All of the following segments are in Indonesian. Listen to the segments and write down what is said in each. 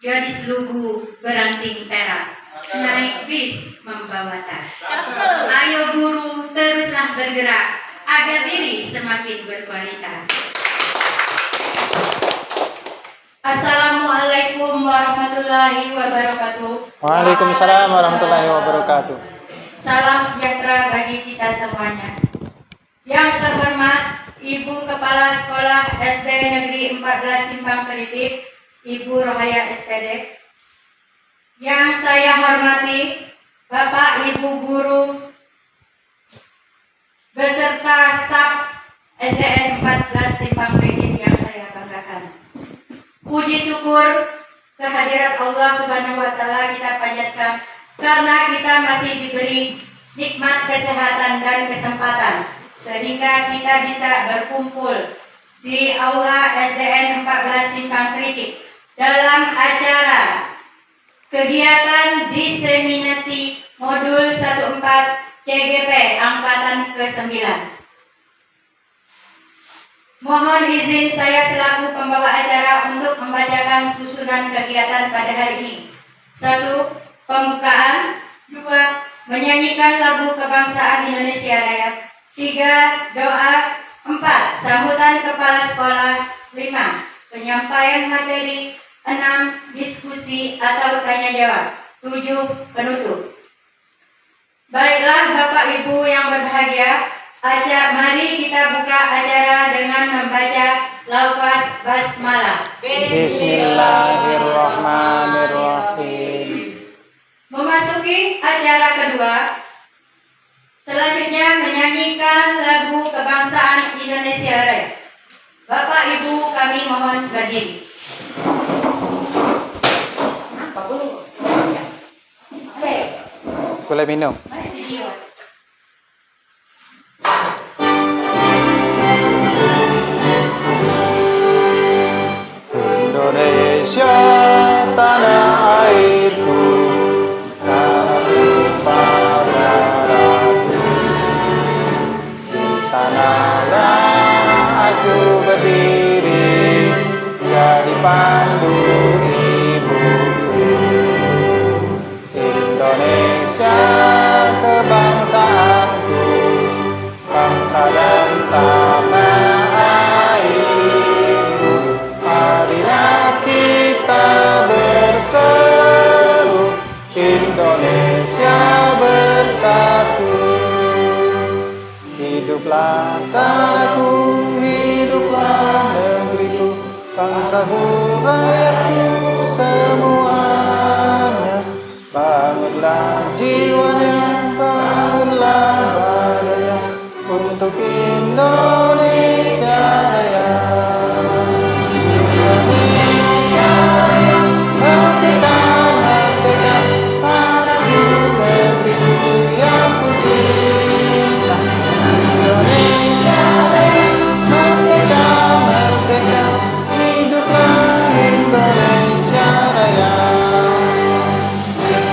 gadis lugu beranting perak, naik bis membawa tas. Ayo guru, teruslah bergerak agar diri semakin berkualitas. Assalamualaikum warahmatullahi wabarakatuh. Waalaikumsalam warahmatullahi wabarakatuh. Salam sejahtera bagi kita semuanya. Yang terhormat Ibu Kepala Sekolah SD Negeri 14 Simpang Teritip, Ibu Rohaya SPD. Yang saya hormati Bapak Ibu Guru beserta staf SDN 14 Simpang Teritip yang saya banggakan. Puji syukur kehadirat Allah Subhanahu wa Ta'ala kita panjatkan karena kita masih diberi nikmat kesehatan dan kesempatan sehingga kita bisa berkumpul di Aula SDN 14 Simpang Teritip dalam acara kegiatan diseminasi modul 14 CGP angkatan ke-9. Mohon izin saya selaku pembawa acara untuk membacakan susunan kegiatan pada hari ini. 1. Pembukaan. 2. Menyanyikan lagu kebangsaan Indonesia Raya. 3. Doa. 4. Sambutan kepala sekolah. 5. Penyampaian materi. 6. Diskusi atau tanya jawab. 7. Penutup. Baiklah Bapak Ibu yang berbahagia, mari kita buka acara dengan membaca lafaz basmalah. Bismillahirrahmanirrahim. Memasuki acara kedua, selanjutnya menyanyikan lagu kebangsaan Indonesia Raya. Bapak Ibu kami mohon berdiri. Boleh minum. Indonesia tanah airku, tanahku padaku. Di sanalah aku berdiri, jadi pandu ibuku. Indonesia kebangsaanku, bangsa dan tanah airku. Marilah kita berseru, Indonesia bersatu. Hiduplah tanahku, hiduplah negeriku, bangsaku, rakyatku semuanya. Bangunlah jiwanya, bangunlah badannya untuk Indonesia Raya. Indonesia Raya, merdeka, merdeka, tanahku, negeriku yang ku cinta. Indonesia Raya, merdeka, merdeka, hiduplah Indonesia Raya.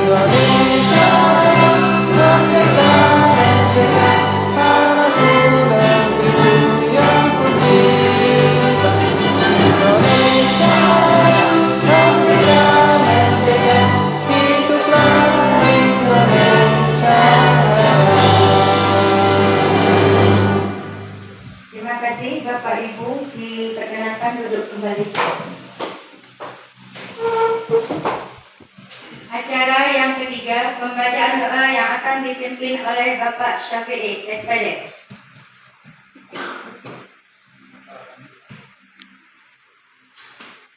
Indonesia Raya, merdeka, merdeka, tanahku, negeriku yang ku cinta. Indonesia Raya, merdeka, merdeka, hiduplah Indonesia Raya. Terima kasih Bapak Ibu, diperkenankan duduk kembali. Acara yang ketiga, pembacaan doa yang akan dipimpin oleh Bapak Syafi'i, SPD.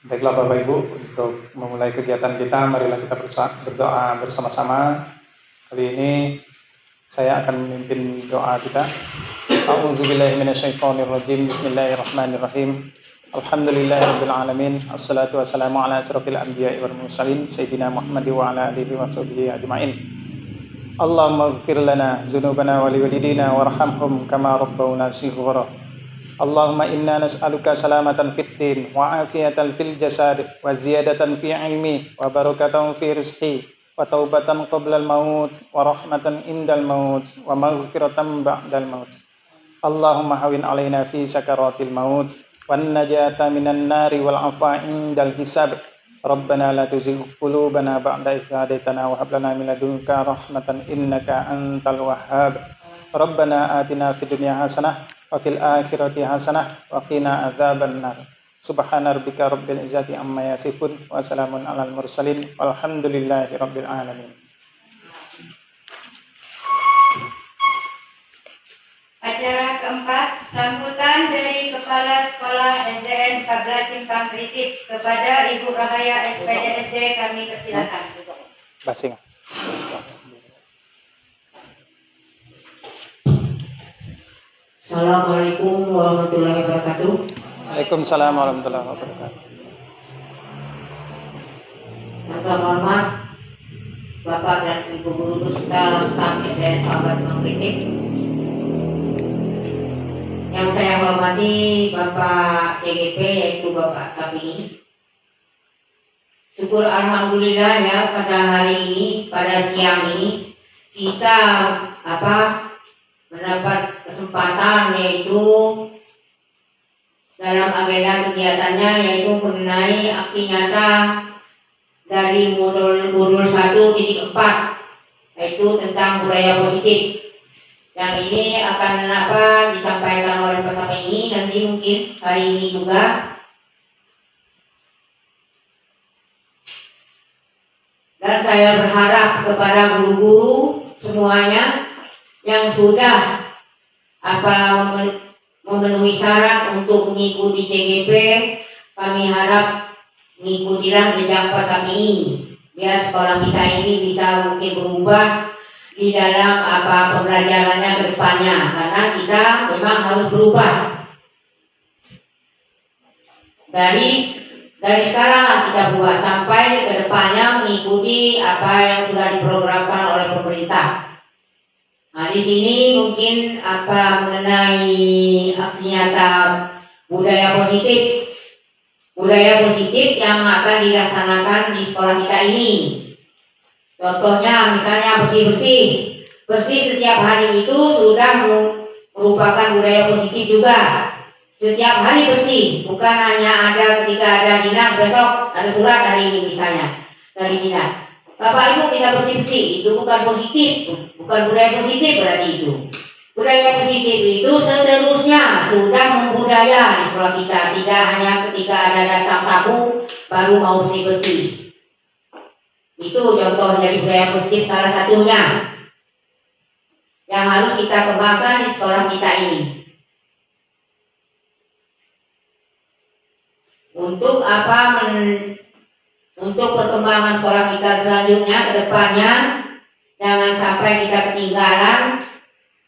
Baiklah Bapak Ibu, untuk memulai kegiatan kita, marilah kita berdoa bersama-sama. Kali ini saya akan memimpin doa kita. A'udzubillahi minasyaitonirrajim. Bismillahirrahmanirrahim. Alhamdulillahirabbil alamin. Assalatu wassalamu ala asyrofil anbiya'i wal mursalin sayyidina Muhammad wa ala alihi washabbihi ajmain. Allahumma ighfir lana dzunubana wa liwalidina warhamhum kama rabbawna shighara. Allahumma inna nas'aluka salamatan fid din wa afiyatan fil jasad wa ziyadatan fi ilmi wa barakatan fi rizqi wa taubatan qabla al-maut wa rahmatan indal maut wa maghfiratan ba'dal maut. Allahumma hawin alaina fi sakaratil maut wan najata minan nari wal afa indal hisab ربنا لا تزغ قلوبنا بعد إذ هديتنا وهب لنا من لدنك رحمة إنك أنت الوهاب ربنا آتنا في الدنيا حسنة وفي الآخرة حسنة وقنا عذاب النار سبحان ربك رب العزة عما يصفون وسلام على المرسلين والحمد لله رب العالمين. Acara keempat, sambutan dari Kepala Sekolah SDN 14 Simpang Kritik kepada Ibu Rahaya SPD SD, kami persilakan. Basing. Assalamualaikum warahmatullahi wabarakatuh. Waalaikumsalam warahmatullahi wabarakatuh. Yang terhormat Bapak dan Ibu Guru beserta staf SDN 14 Simpang Kritik. Yang saya hormati Bapak CGP yaitu Bapak Sapi. Syukur alhamdulillah ya, pada hari ini, pada siang ini kita mendapat kesempatan yaitu dalam agenda kegiatannya yaitu mengenai aksi nyata dari modul 1.4 yaitu tentang budaya positif. Yang ini akan disampaikan oleh Pak Sapi ini nanti mungkin hari ini juga. Dan saya berharap kepada guru-guru semuanya yang sudah memenuhi syarat untuk mengikuti CGP, kami harap mengikutilah jejak Pak Sapi ini biar sekolah kita ini bisa mungkin berubah di dalam pembelajarannya ke depannya, karena kita memang harus berubah dari sekarang kita berubah sampai ke depannya mengikuti apa yang sudah diprogramkan oleh pemerintah. Nah, di sini mungkin mengenai aksi nyata budaya positif yang akan dilaksanakan di sekolah kita ini. Contohnya misalnya bersih setiap hari itu sudah merupakan budaya positif juga. Setiap hari bersih, bukan hanya ada ketika ada dinas, besok ada surat hari ini misalnya dari dinas. Bapak Ibu kita bersih, itu bukan positif, bukan budaya positif berarti itu. Budaya positif itu seterusnya sudah membudaya di sekolah kita, tidak hanya ketika ada datang tamu baru mau bersih. Itu contoh dari budaya positif salah satunya yang harus kita kembangkan di sekolah kita ini. Untuk untuk perkembangan sekolah kita selanjutnya ke depannya, jangan sampai kita ketinggalan.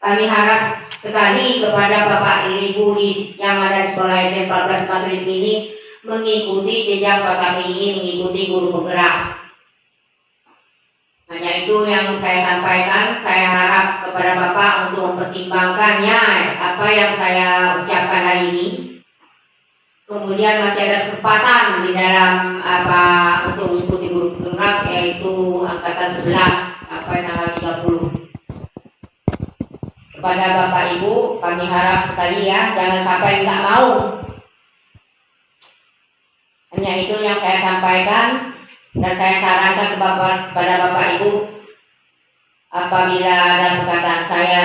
Kami harap sekali kepada Bapak Ibu yang ada di sekolah SDN 14 Madrid ini mengikuti jejak Pak Sapi ini, mengikuti guru penggerak. Hanya itu yang saya sampaikan. Saya harap kepada Bapak untuk mempertimbangkannya apa yang saya ucapkan hari ini. Kemudian masih ada kesempatan di dalam untuk mengikuti guru penggerak yaitu angkatan 11 tanggal 30. Kepada Bapak Ibu kami harap sekali ya, jangan sampai nggak mau. Hanya itu yang saya sampaikan. Dan saya sarankan kepada Bapak Ibu, apabila ada perkataan saya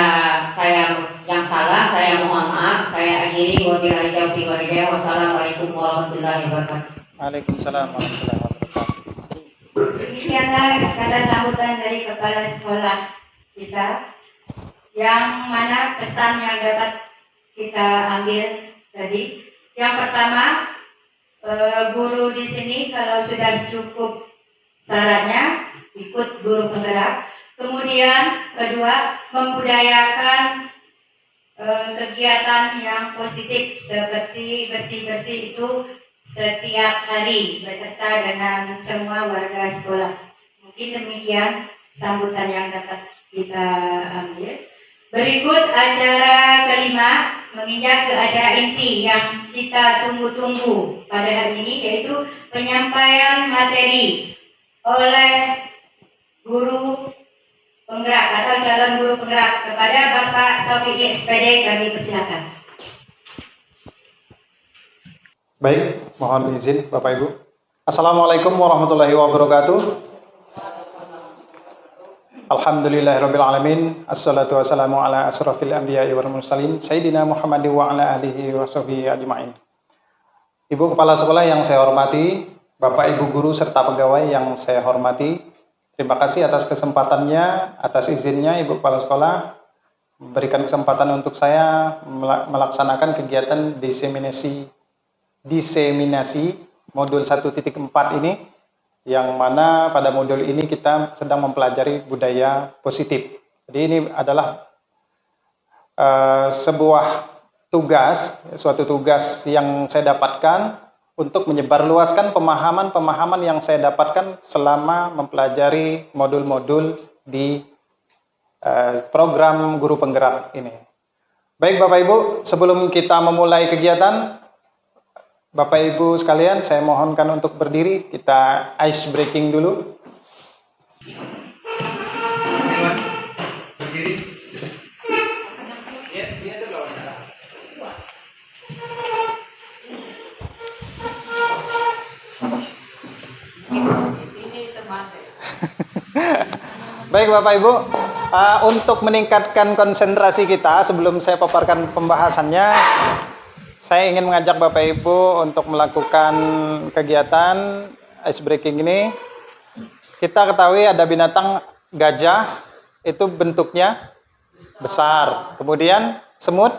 yang salah, saya mohon maaf. Saya akhiri. Wabillahi taufiq wal hidayah. Wassalamualaikum warahmatullahi wabarakatuh. Waalaikumsalam warahmatullahi wabarakatuh. Demikianlah kata sambutan dari kepala sekolah kita, yang mana pesan yang dapat kita ambil tadi. Yang pertama, guru di sini kalau sudah cukup syaratnya ikut guru penggerak. Kemudian kedua, membudayakan kegiatan yang positif seperti bersih-bersih itu setiap hari beserta dengan semua warga sekolah. Mungkin demikian sambutan yang dapat kita ambil. Berikut acara kelima, menginjak ke acara inti yang kita tunggu-tunggu pada hari ini, yaitu penyampaian materi oleh guru penggerak atau calon guru penggerak. Kepada Bapak Sofi'i SPD kami persilakan. Baik, mohon izin Bapak Ibu. Assalamualaikum warahmatullahi wabarakatuh. Alhamdulillahirrabbilalamin. Assalatu wassalamu ala asrafil anbiya'i wal mursalin Sayyidina Muhammad wa ala alihi wa sahbihi ajma'in. Ibu Kepala Sekolah yang saya hormati, Bapak Ibu Guru serta pegawai yang saya hormati, terima kasih atas kesempatannya, atas izinnya Ibu Kepala Sekolah memberikan kesempatan untuk saya melaksanakan kegiatan diseminasi modul 1.4 ini, yang mana pada modul ini kita sedang mempelajari budaya positif. Jadi ini adalah suatu tugas yang saya dapatkan untuk menyebarluaskan pemahaman-pemahaman yang saya dapatkan selama mempelajari modul-modul di program Guru Penggerak ini. Baik Bapak Ibu, sebelum kita memulai kegiatan, Bapak Ibu sekalian, saya mohonkan untuk berdiri, kita ice breaking dulu. Berdiri. Baik Bapak Ibu, untuk meningkatkan konsentrasi kita sebelum saya paparkan pembahasannya, saya ingin mengajak Bapak Ibu untuk melakukan kegiatan ice breaking ini. Kita ketahui ada binatang gajah, itu bentuknya besar. Kemudian semut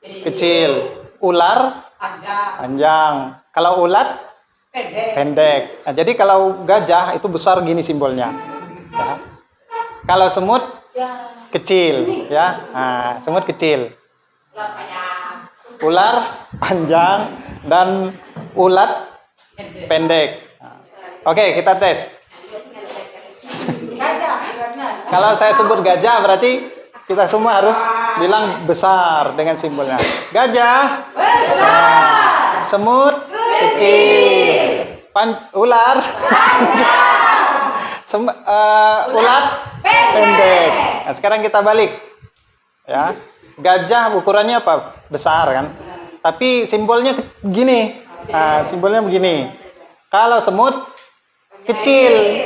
kecil, ular panjang. Kalau ulat pendek. Nah, jadi kalau gajah itu besar gini simbolnya. Ya. Kalau semut kecil, ya. Nah, semut kecil. Ular panjang dan ulat pendek. Oke, kita tes. Kalau saya sebut gajah berarti kita semua harus bilang besar dengan simbolnya. Gajah besar. Semut kecil. Ular ulat pendek. Nah, sekarang kita balik. Ya. Gajah ukurannya apa? Besar kan? Tapi simbolnya gini. Nah, simbolnya begini. Kalau semut kecil,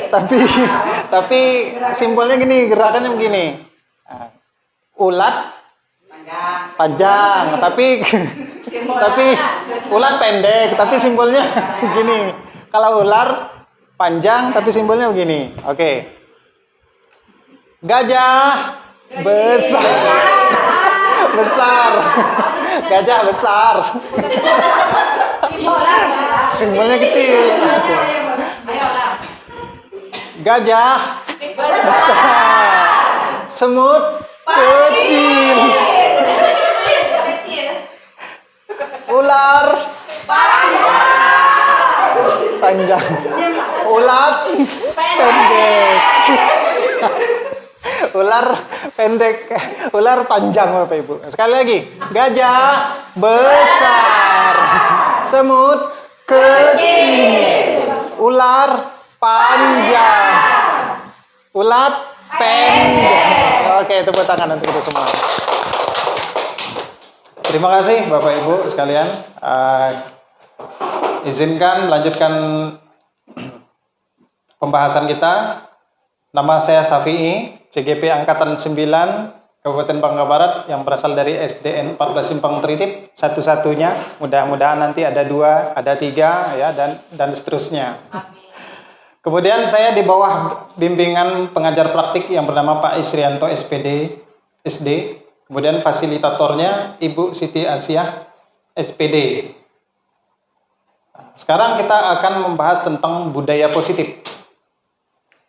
tapi simbolnya gini, gerakannya begini. Nah, ulat panjang, tapi ulat pendek, tapi simbolnya begini. Kalau ular panjang, tapi simbolnya begini. Oke. Gajah besar. Besar. Gajah besar. Simbolnya kecil. Gajah besar. Semut kecil. Ular panjang. Ulat pendek. Ular pendek, ular panjang Bapak Ibu. Sekali lagi, gajah besar, semut kecil, ular panjang, ulat pendek. Oke, tepuk tangan untuk kita semua. Terima kasih Bapak Ibu sekalian. Izinkan melanjutkan pembahasan kita. Nama saya Safi'i, CGP Angkatan 9, Kabupaten Bangka Barat, yang berasal dari SDN 14 Simpang Tritip, satu-satunya. Mudah-mudahan nanti ada 2, ada 3, ya, dan seterusnya. Amin. Kemudian saya di bawah bimbingan pengajar praktik yang bernama Pak Isrianto, SPD, SD. Kemudian fasilitatornya Ibu Siti Asiah, SPD. Sekarang kita akan membahas tentang budaya positif.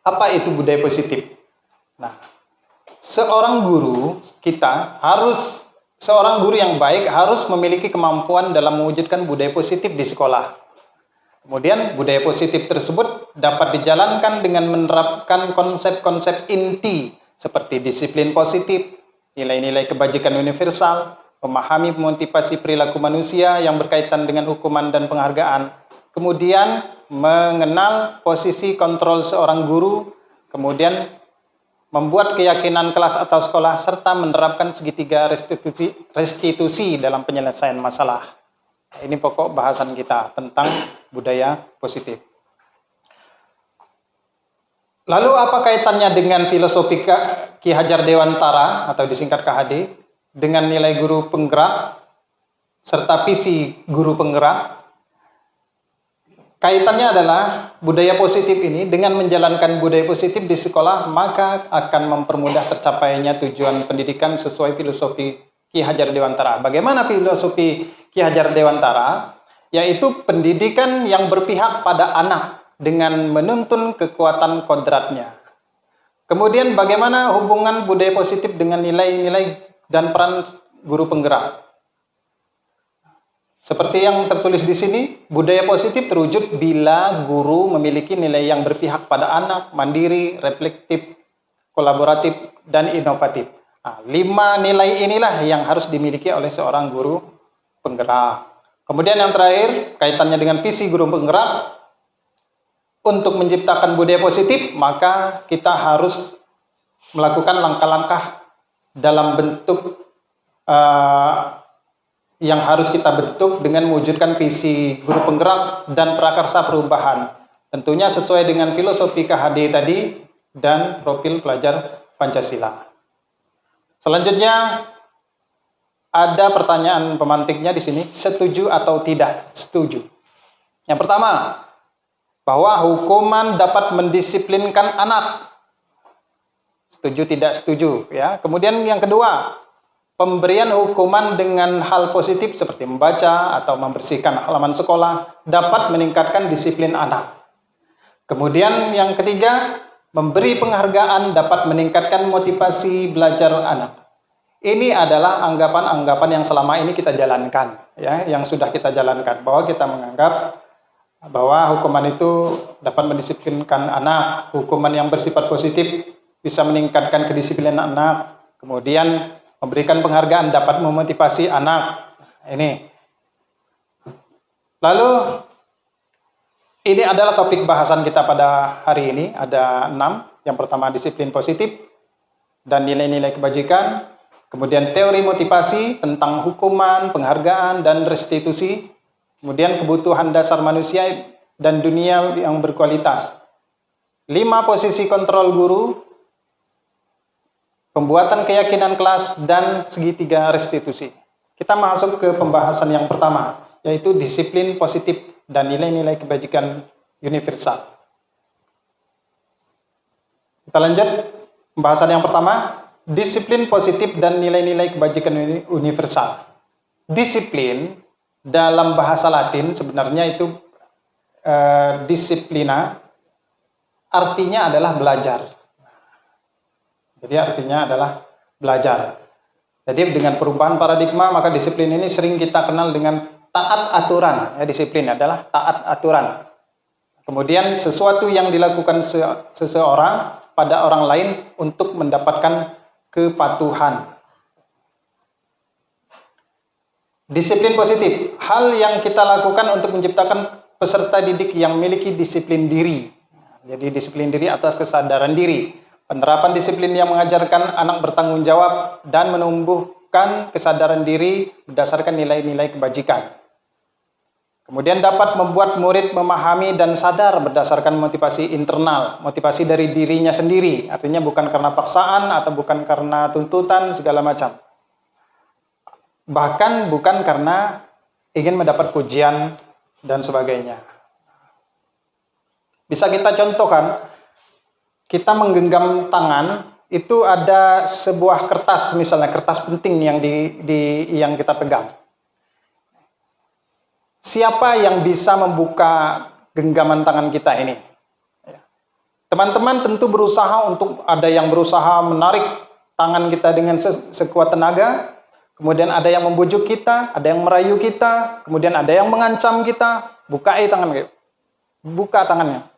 Apa itu budaya positif? Nah, seorang guru yang baik harus memiliki kemampuan dalam mewujudkan budaya positif di sekolah. Kemudian budaya positif tersebut dapat dijalankan dengan menerapkan konsep-konsep inti seperti disiplin positif, nilai-nilai kebajikan universal, memahami motivasi perilaku manusia yang berkaitan dengan hukuman dan penghargaan, kemudian mengenal posisi kontrol seorang guru, kemudian membuat keyakinan kelas atau sekolah, serta menerapkan segitiga restitusi dalam penyelesaian masalah. Ini pokok bahasan kita tentang budaya positif. Lalu apa kaitannya dengan filosofi Ki Hajar Dewantara atau disingkat KHD dengan nilai guru penggerak serta visi guru penggerak? Kaitannya adalah budaya positif ini dengan menjalankan budaya positif di sekolah maka akan mempermudah tercapainya tujuan pendidikan sesuai filosofi Ki Hajar Dewantara. Bagaimana filosofi Ki Hajar Dewantara? Yaitu pendidikan yang berpihak pada anak dengan menuntun kekuatan kodratnya. Kemudian bagaimana hubungan budaya positif dengan nilai-nilai dan peran guru penggerak? Seperti yang tertulis di sini, budaya positif terwujud bila guru memiliki nilai yang berpihak pada anak, mandiri, reflektif, kolaboratif, dan inovatif. Nah, 5 nilai inilah yang harus dimiliki oleh seorang guru penggerak. Kemudian yang terakhir, kaitannya dengan visi guru penggerak. Untuk menciptakan budaya positif, maka kita harus melakukan langkah-langkah dalam bentuk yang harus kita bentuk dengan mewujudkan visi guru penggerak dan prakarsa perubahan. Tentunya sesuai dengan filosofi KHD tadi dan profil pelajar Pancasila. Selanjutnya ada pertanyaan pemantiknya di sini, setuju atau tidak setuju. Yang pertama, bahwa hukuman dapat mendisiplinkan anak. Setuju tidak setuju ya. Kemudian yang kedua, pemberian hukuman dengan hal positif seperti membaca atau membersihkan halaman sekolah dapat meningkatkan disiplin anak. Kemudian yang ketiga, memberi penghargaan dapat meningkatkan motivasi belajar anak. Ini adalah anggapan-anggapan yang selama ini kita jalankan ya, yang sudah kita jalankan, bahwa kita menganggap bahwa hukuman itu dapat mendisiplinkan anak, hukuman yang bersifat positif bisa meningkatkan kedisiplinan anak, kemudian memberikan penghargaan dapat memotivasi anak. Ini. Lalu ini adalah topik bahasan kita pada hari ini, ada 6. Yang pertama disiplin positif dan nilai-nilai kebajikan, kemudian teori motivasi tentang hukuman, penghargaan, dan restitusi. Kemudian kebutuhan dasar manusia dan dunia yang berkualitas. 5 posisi kontrol guru, pembuatan keyakinan kelas, dan segitiga restitusi. Kita masuk ke pembahasan yang pertama, yaitu disiplin positif dan nilai-nilai kebajikan universal. Kita lanjut, pembahasan yang pertama, disiplin positif dan nilai-nilai kebajikan universal. Disiplin dalam bahasa Latin sebenarnya itu disiplina, artinya adalah belajar. Jadi artinya adalah belajar. Jadi dengan perubahan paradigma, maka disiplin ini sering kita kenal dengan taat aturan. Ya, disiplin adalah taat aturan. Kemudian sesuatu yang dilakukan seseorang pada orang lain untuk mendapatkan kepatuhan. Disiplin positif, hal yang kita lakukan untuk menciptakan peserta didik yang memiliki disiplin diri. Jadi disiplin diri atas kesadaran diri. Penerapan disiplin yang mengajarkan anak bertanggung jawab dan menumbuhkan kesadaran diri berdasarkan nilai-nilai kebajikan. Kemudian dapat membuat murid memahami dan sadar berdasarkan motivasi internal, motivasi dari dirinya sendiri. Artinya bukan karena paksaan atau bukan karena tuntutan segala macam. Bahkan bukan karena ingin mendapat pujian dan sebagainya. Bisa kita contohkan, kita menggenggam tangan, itu ada sebuah kertas, misalnya kertas penting yang kita pegang. Siapa yang bisa membuka genggaman tangan kita ini? Teman-teman tentu berusaha ada yang berusaha menarik tangan kita dengan sekuat tenaga, kemudian ada yang membujuk kita, ada yang merayu kita, kemudian ada yang mengancam kita, bukai tangan, buka tangannya.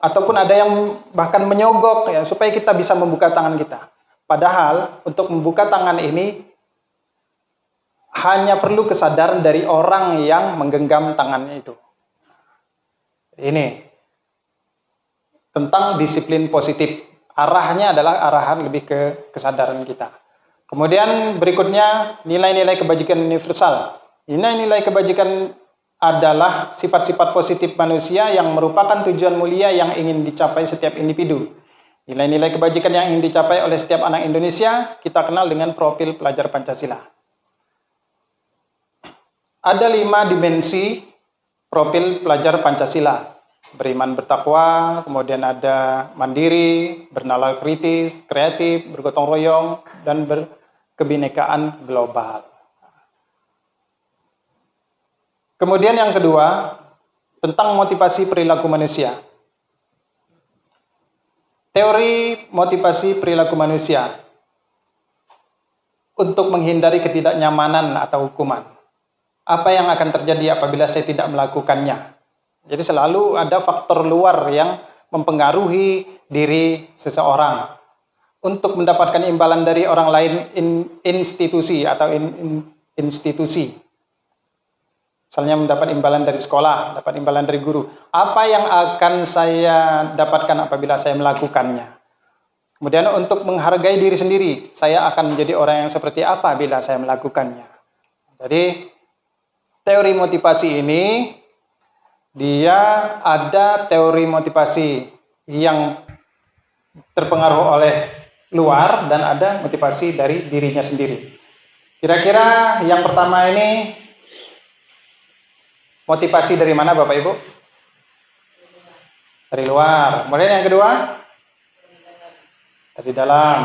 Ataupun ada yang bahkan menyogok ya, supaya kita bisa membuka tangan kita. Padahal untuk membuka tangan ini hanya perlu kesadaran dari orang yang menggenggam tangannya itu. Ini tentang disiplin positif. Arahnya adalah arahan lebih ke kesadaran kita. Kemudian berikutnya nilai-nilai kebajikan universal. Nilai-nilai kebajikan adalah sifat-sifat positif manusia yang merupakan tujuan mulia yang ingin dicapai setiap individu. Nilai-nilai kebajikan yang ingin dicapai oleh setiap anak Indonesia kita kenal dengan profil pelajar Pancasila. Ada 5 dimensi profil pelajar Pancasila. Beriman bertakwa, kemudian ada mandiri, bernalar kritis, kreatif, bergotong royong, dan berkebinekaan global. Kemudian yang kedua, tentang motivasi perilaku manusia. Teori motivasi perilaku manusia untuk menghindari ketidaknyamanan atau hukuman. Apa yang akan terjadi apabila saya tidak melakukannya? Jadi selalu ada faktor luar yang mempengaruhi diri seseorang untuk mendapatkan imbalan dari orang lain, institusi atau institusi. Misalnya mendapat imbalan dari sekolah, dapat imbalan dari guru. Apa yang akan saya dapatkan apabila saya melakukannya? Kemudian untuk menghargai diri sendiri, saya akan menjadi orang yang seperti apa bila saya melakukannya. Jadi teori motivasi ini, dia ada teori motivasi yang terpengaruh oleh luar dan ada motivasi dari dirinya sendiri. Kira-kira yang pertama ini motivasi dari mana Bapak Ibu? Dari luar. Kemudian yang kedua? Dari dalam.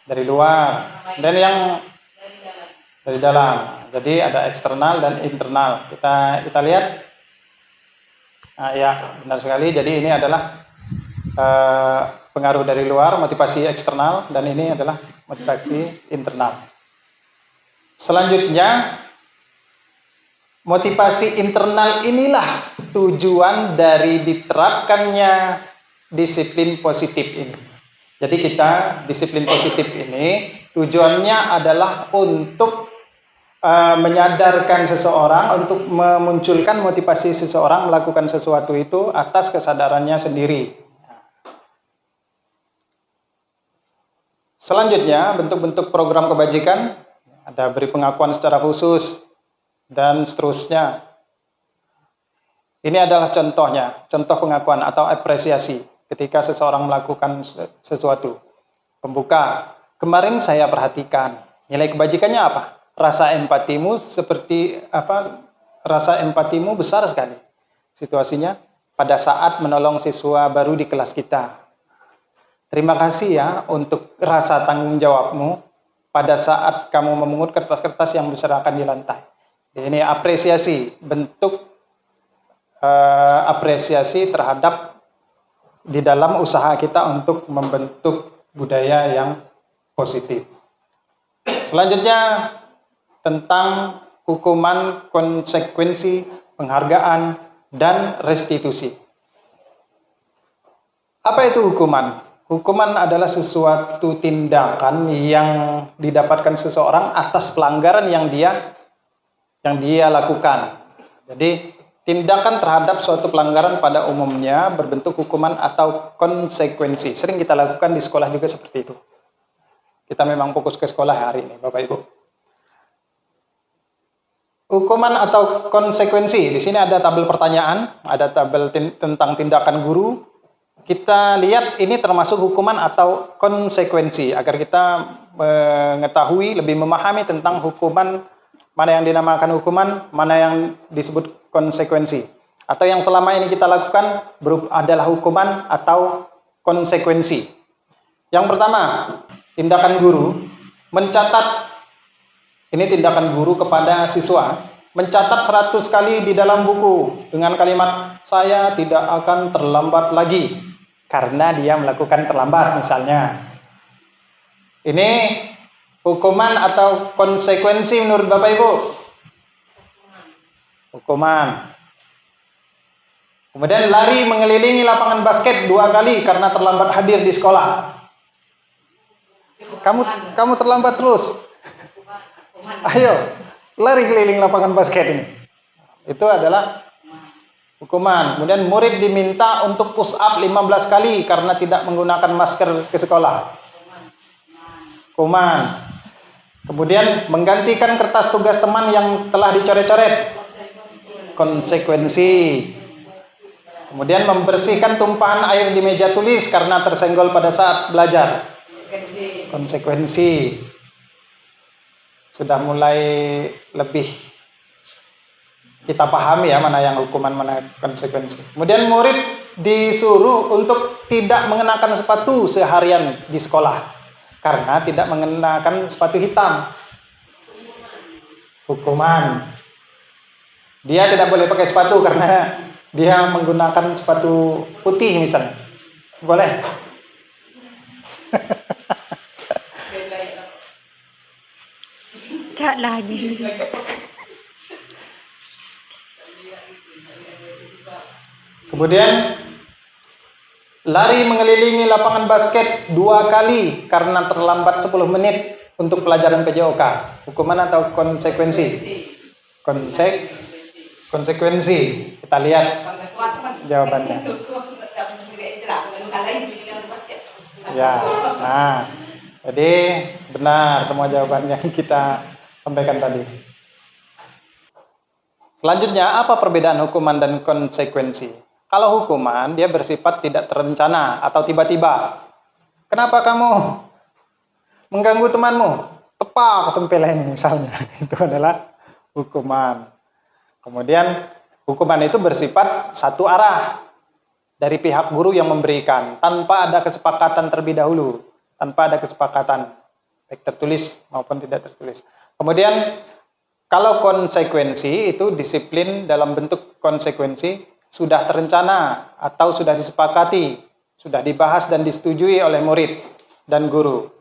Dari luar. Dan yang dari dalam. Jadi ada eksternal dan internal. Kita lihat. Nah, ya, benar sekali. Jadi ini adalah pengaruh dari luar, motivasi eksternal, dan ini adalah motivasi internal. Selanjutnya, motivasi internal inilah tujuan dari diterapkannya disiplin positif ini. Jadi kita disiplin positif ini tujuannya adalah untuk menyadarkan seseorang, untuk memunculkan motivasi seseorang melakukan sesuatu itu atas kesadarannya sendiri. Selanjutnya, bentuk-bentuk program kebajikan, ada beri pengakuan secara khusus, dan seterusnya. Ini adalah contohnya, contoh pengakuan atau apresiasi ketika seseorang melakukan sesuatu. Pembuka, kemarin saya perhatikan, nilai kebajikannya apa? Rasa empatimu seperti apa? Rasa empatimu besar sekali. Situasinya pada saat menolong siswa baru di kelas kita. Terima kasih ya untuk rasa tanggung jawabmu pada saat kamu memungut kertas-kertas yang berserakan di lantai. Ini apresiasi, bentuk apresiasi terhadap di dalam usaha kita untuk membentuk budaya yang positif. Selanjutnya tentang hukuman, konsekuensi, penghargaan, dan restitusi. Apa itu hukuman? Hukuman adalah sesuatu tindakan yang didapatkan seseorang atas pelanggaran yang dia lakukan. Jadi tindakan terhadap suatu pelanggaran pada umumnya berbentuk hukuman atau konsekuensi. Sering kita lakukan di sekolah juga seperti itu. Kita memang fokus ke sekolah hari ini, Bapak Ibu. Hukuman atau konsekuensi. Di sini ada tabel pertanyaan, ada tabel tentang tindakan guru. Kita lihat ini termasuk hukuman atau konsekuensi agar kita mengetahui, lebih memahami tentang hukuman, mana yang dinamakan hukuman, mana yang disebut konsekuensi. Atau yang selama ini kita lakukan adalah hukuman atau konsekuensi. Yang pertama, tindakan guru mencatat, ini tindakan guru kepada siswa, mencatat 100 kali di dalam buku dengan kalimat, saya tidak akan terlambat lagi, karena dia melakukan terlambat misalnya. Ini hukuman atau konsekuensi menurut Bapak Ibu? Hukuman. Kemudian lari mengelilingi lapangan basket 2 kali karena terlambat hadir di sekolah. Kamu terlambat terus. Ayo, lari keliling lapangan basket ini. Itu adalah hukuman. Kemudian murid diminta untuk push up 15 kali karena tidak menggunakan masker ke sekolah. Hukuman. Kemudian menggantikan kertas tugas teman yang telah dicoret-coret. konsekuensi. Kemudian membersihkan tumpahan air di meja tulis karena tersenggol pada saat belajar. Konsekuensi. Sudah mulai lebih kita pahami ya mana yang hukuman, mana konsekuensi. Kemudian murid disuruh untuk tidak mengenakan sepatu seharian di sekolah karena tidak mengenakan sepatu hitam. Hukuman. Dia tidak boleh pakai sepatu karena dia menggunakan sepatu putih misalnya. Boleh? Cak lagi. Kemudian lari mengelilingi lapangan basket 2 kali karena terlambat 10 menit untuk pelajaran PJOK. Hukuman atau konsekuensi? Konsekuensi. Kita lihat jawabannya. Ya, nah, jadi benar semua jawaban yang kita sampaikan tadi. Selanjutnya, apa perbedaan hukuman dan konsekuensi? Kalau hukuman, dia bersifat tidak terencana atau tiba-tiba. Kenapa kamu mengganggu temanmu? Tepak tempeleng misalnya. Itu adalah hukuman. Kemudian, hukuman itu bersifat satu arah dari pihak guru yang memberikan, tanpa ada kesepakatan terlebih dahulu. Tanpa ada kesepakatan, baik tertulis maupun tidak tertulis. Kemudian, kalau konsekuensi itu disiplin dalam bentuk konsekuensi, sudah terencana atau sudah disepakati, sudah dibahas dan disetujui oleh murid dan guru.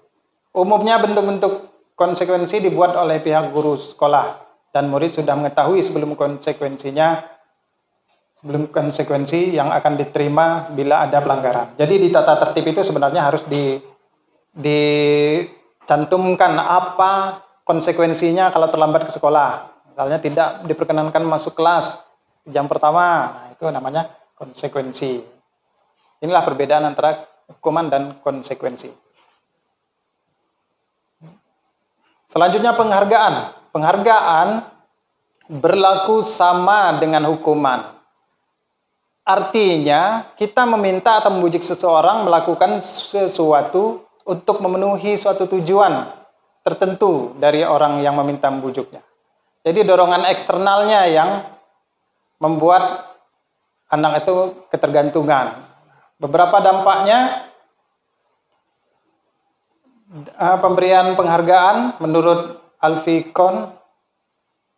Umumnya bentuk-bentuk konsekuensi dibuat oleh pihak guru sekolah dan murid sudah mengetahui sebelum konsekuensi yang akan diterima bila ada pelanggaran. Jadi di tata tertib itu sebenarnya harus dicantumkan apa konsekuensinya kalau terlambat ke sekolah. Misalnya tidak diperkenankan masuk kelas jam pertama, nah itu namanya konsekuensi. Inilah perbedaan antara hukuman dan konsekuensi. Selanjutnya penghargaan. Penghargaan berlaku sama dengan hukuman. Artinya kita meminta atau membujuk seseorang melakukan sesuatu untuk memenuhi suatu tujuan tertentu dari orang yang meminta membujuknya. Jadi dorongan eksternalnya yang membuat anak itu ketergantungan. Beberapa dampaknya pemberian penghargaan menurut Alfikon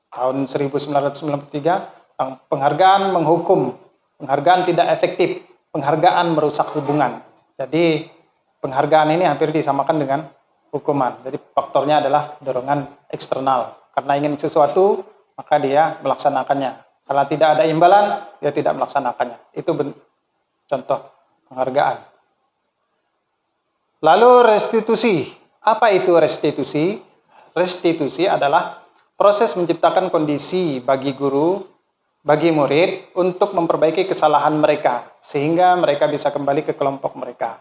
tahun 1993, penghargaan menghukum, penghargaan tidak efektif, penghargaan merusak hubungan. Jadi penghargaan ini hampir disamakan dengan hukuman. Jadi faktornya adalah dorongan eksternal. Karena ingin sesuatu, maka dia melaksanakannya. Kalau tidak ada imbalan, dia tidak melaksanakannya. Itu contoh penghargaan. Lalu restitusi. Apa itu restitusi? Restitusi adalah proses menciptakan kondisi bagi guru, bagi murid untuk memperbaiki kesalahan mereka sehingga mereka bisa kembali ke kelompok mereka.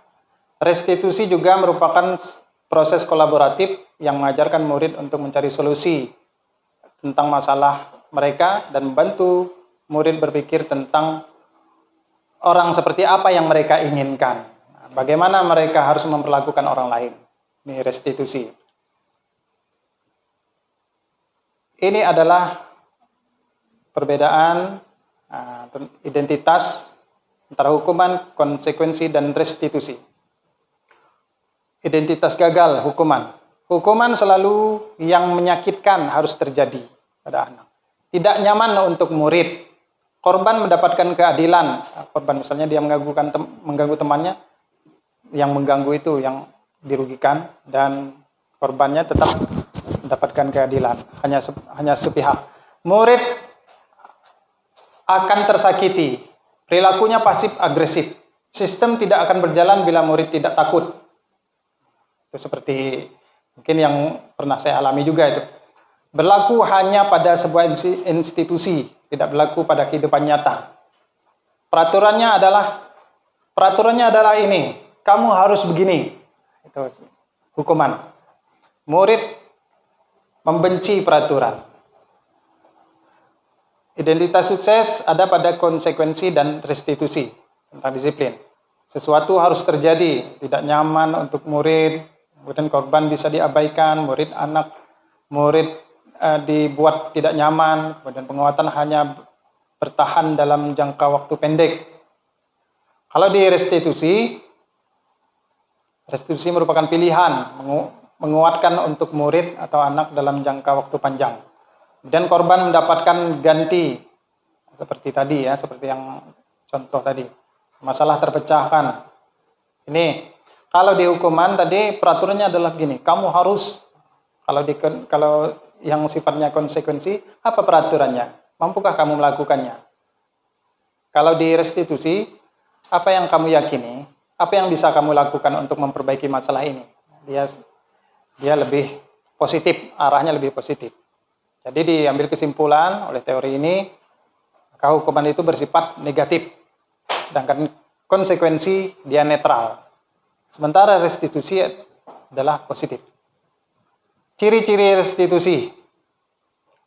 Restitusi juga merupakan proses kolaboratif yang mengajarkan murid untuk mencari solusi tentang masalah mereka dan membantu murid berpikir tentang orang seperti apa yang mereka inginkan. Bagaimana mereka harus memperlakukan orang lain. Ini restitusi. Ini adalah perbedaan identitas antara hukuman, konsekuensi, dan restitusi. Identitas gagal, hukuman. Hukuman selalu yang menyakitkan harus terjadi pada anak. Tidak nyaman untuk murid. Korban mendapatkan keadilan. Korban misalnya dia mengganggu temannya, yang mengganggu itu yang dirugikan, dan korbannya tetap mendapatkan keadilan. Hanya sepihak. Murid akan tersakiti. Perilakunya pasif agresif. Sistem tidak akan berjalan bila murid tidak takut. Itu seperti mungkin yang pernah saya alami juga itu. Berlaku hanya pada sebuah institusi, tidak berlaku pada kehidupan nyata. Peraturannya adalah ini, kamu harus begini. Itu hukuman. Murid membenci peraturan. Identitas sukses ada pada konsekuensi dan restitusi tentang disiplin. Sesuatu harus terjadi, tidak nyaman untuk murid, kemudian korban bisa diabaikan, murid dibuat tidak nyaman, kemudian penguatan hanya bertahan dalam jangka waktu pendek. Kalau di restitusi merupakan pilihan, menguatkan untuk murid atau anak dalam jangka waktu panjang. Dan korban mendapatkan ganti, seperti tadi ya, seperti yang contoh tadi. Masalah terpecahkan. Ini, kalau di hukuman tadi peraturannya adalah begini, kamu harus, kalau yang sifatnya konsekuensi, apa peraturannya? Mampukah kamu melakukannya? Kalau di restitusi, apa yang kamu yakini? Apa yang bisa kamu lakukan untuk memperbaiki masalah ini? Dia lebih positif, arahnya lebih positif. Jadi diambil kesimpulan oleh teori ini, maka hukuman itu bersifat negatif, sedangkan konsekuensi dia netral. Sementara restitusi adalah positif. Ciri-ciri restitusi,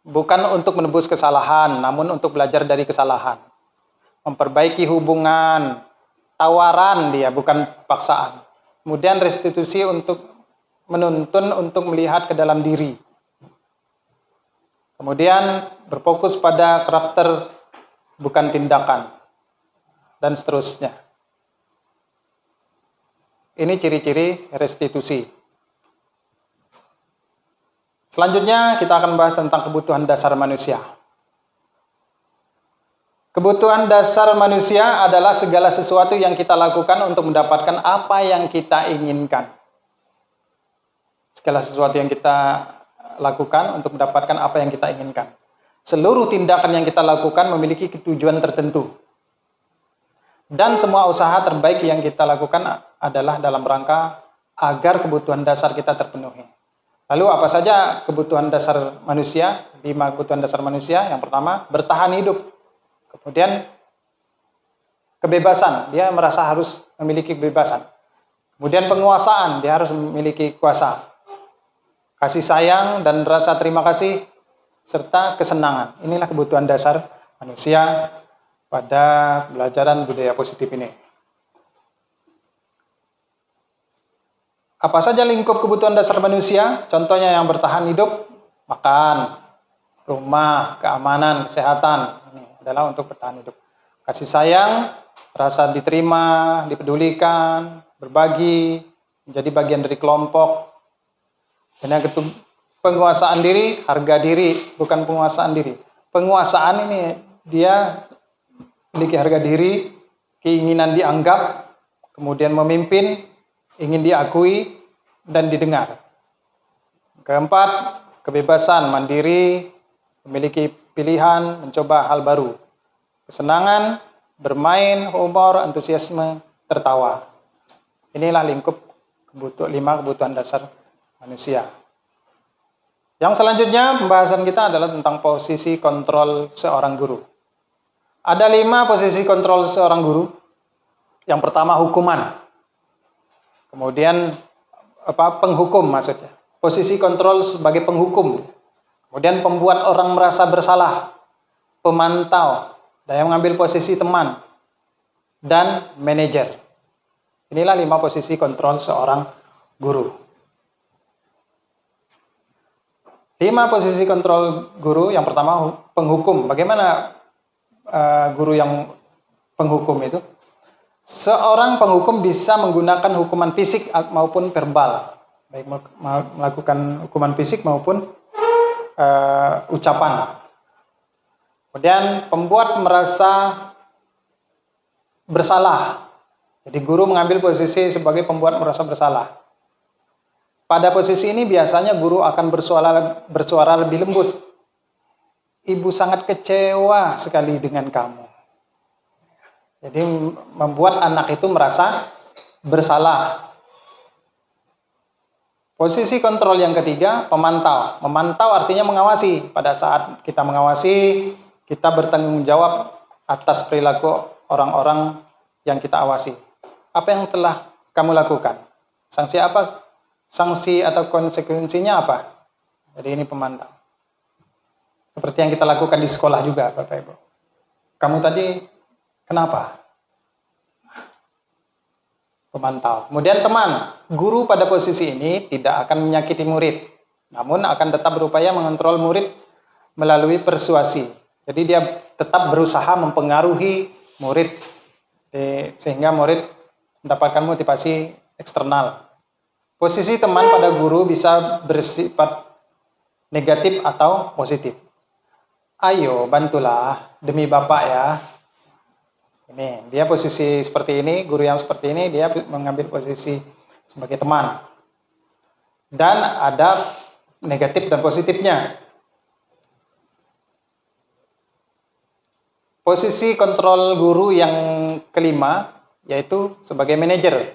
bukan untuk menebus kesalahan, namun untuk belajar dari kesalahan. Memperbaiki hubungan, tawaran dia, bukan paksaan. Kemudian restitusi untuk menuntun untuk melihat ke dalam diri. Kemudian berfokus pada karakter, bukan tindakan, dan seterusnya. Ini ciri-ciri restitusi. Selanjutnya kita akan bahas tentang kebutuhan dasar manusia. Kebutuhan dasar manusia adalah segala sesuatu yang kita lakukan untuk mendapatkan apa yang kita inginkan. Segala sesuatu yang kita lakukan untuk mendapatkan apa yang kita inginkan. Seluruh tindakan yang kita lakukan memiliki tujuan tertentu. Dan semua usaha terbaik yang kita lakukan adalah dalam rangka agar kebutuhan dasar kita terpenuhi. Lalu apa saja kebutuhan dasar manusia? 5 kebutuhan dasar manusia. Yang pertama, bertahan hidup. Kemudian kebebasan, dia merasa harus memiliki kebebasan. Kemudian penguasaan, dia harus memiliki kuasa. Kasih sayang dan rasa terima kasih, serta kesenangan. Inilah kebutuhan dasar manusia pada pelajaran budaya positif ini. Apa saja lingkup kebutuhan dasar manusia? Contohnya yang bertahan hidup, makan, rumah, keamanan, kesehatan. Ini adalah untuk bertahan hidup. Kasih sayang, rasa diterima, dipedulikan, berbagi, menjadi bagian dari kelompok. Dan yang kedua, penguasaan diri, harga diri, bukan penguasaan diri. Penguasaan ini dia memiliki harga diri, keinginan dianggap, kemudian memimpin, ingin diakui, dan didengar. Keempat, kebebasan, mandiri, memiliki pilihan, mencoba hal baru. Kesenangan, bermain, humor, antusiasme, tertawa. Inilah lingkup 5 kebutuhan dasar manusia. Yang selanjutnya pembahasan kita adalah tentang posisi kontrol seorang guru. Ada 5 posisi kontrol seorang guru. Yang pertama hukuman. Kemudian penghukum maksudnya. Posisi kontrol sebagai penghukum. Kemudian pembuat orang merasa bersalah. Pemantau. Dan yang mengambil posisi teman. Dan manajer. Inilah 5 posisi kontrol seorang guru. 5 posisi kontrol guru. Yang pertama penghukum. Bagaimana guru yang penghukum itu? Seorang penghukum bisa menggunakan hukuman fisik maupun verbal. Baik melakukan hukuman fisik maupun ucapan. Kemudian pembuat merasa bersalah. Jadi guru mengambil posisi sebagai pembuat merasa bersalah. Pada posisi ini biasanya guru akan bersuara lebih lembut. Ibu sangat kecewa sekali dengan kamu. Jadi membuat anak itu merasa bersalah. Posisi kontrol yang ketiga, pemantau. Memantau artinya mengawasi. Pada saat kita mengawasi, kita bertanggung jawab atas perilaku orang-orang yang kita awasi. Apa yang telah kamu lakukan? Sanksi apa? Sanksi atau konsekuensinya apa? Jadi ini pemantau. Seperti yang kita lakukan di sekolah juga, Bapak Ibu. Kamu tadi kenapa? Pemantau. Kemudian teman, guru pada posisi ini tidak akan menyakiti murid, namun akan tetap berupaya mengontrol murid melalui persuasi. Jadi dia tetap berusaha mempengaruhi murid sehingga murid mendapatkan motivasi eksternal. Posisi teman pada guru bisa bersifat negatif atau positif. Ayo bantulah demi Bapak ya. Ini, dia posisi seperti ini, guru yang seperti ini, dia mengambil posisi sebagai teman. Dan ada negatif dan positifnya. Posisi kontrol guru yang kelima, yaitu sebagai manajer.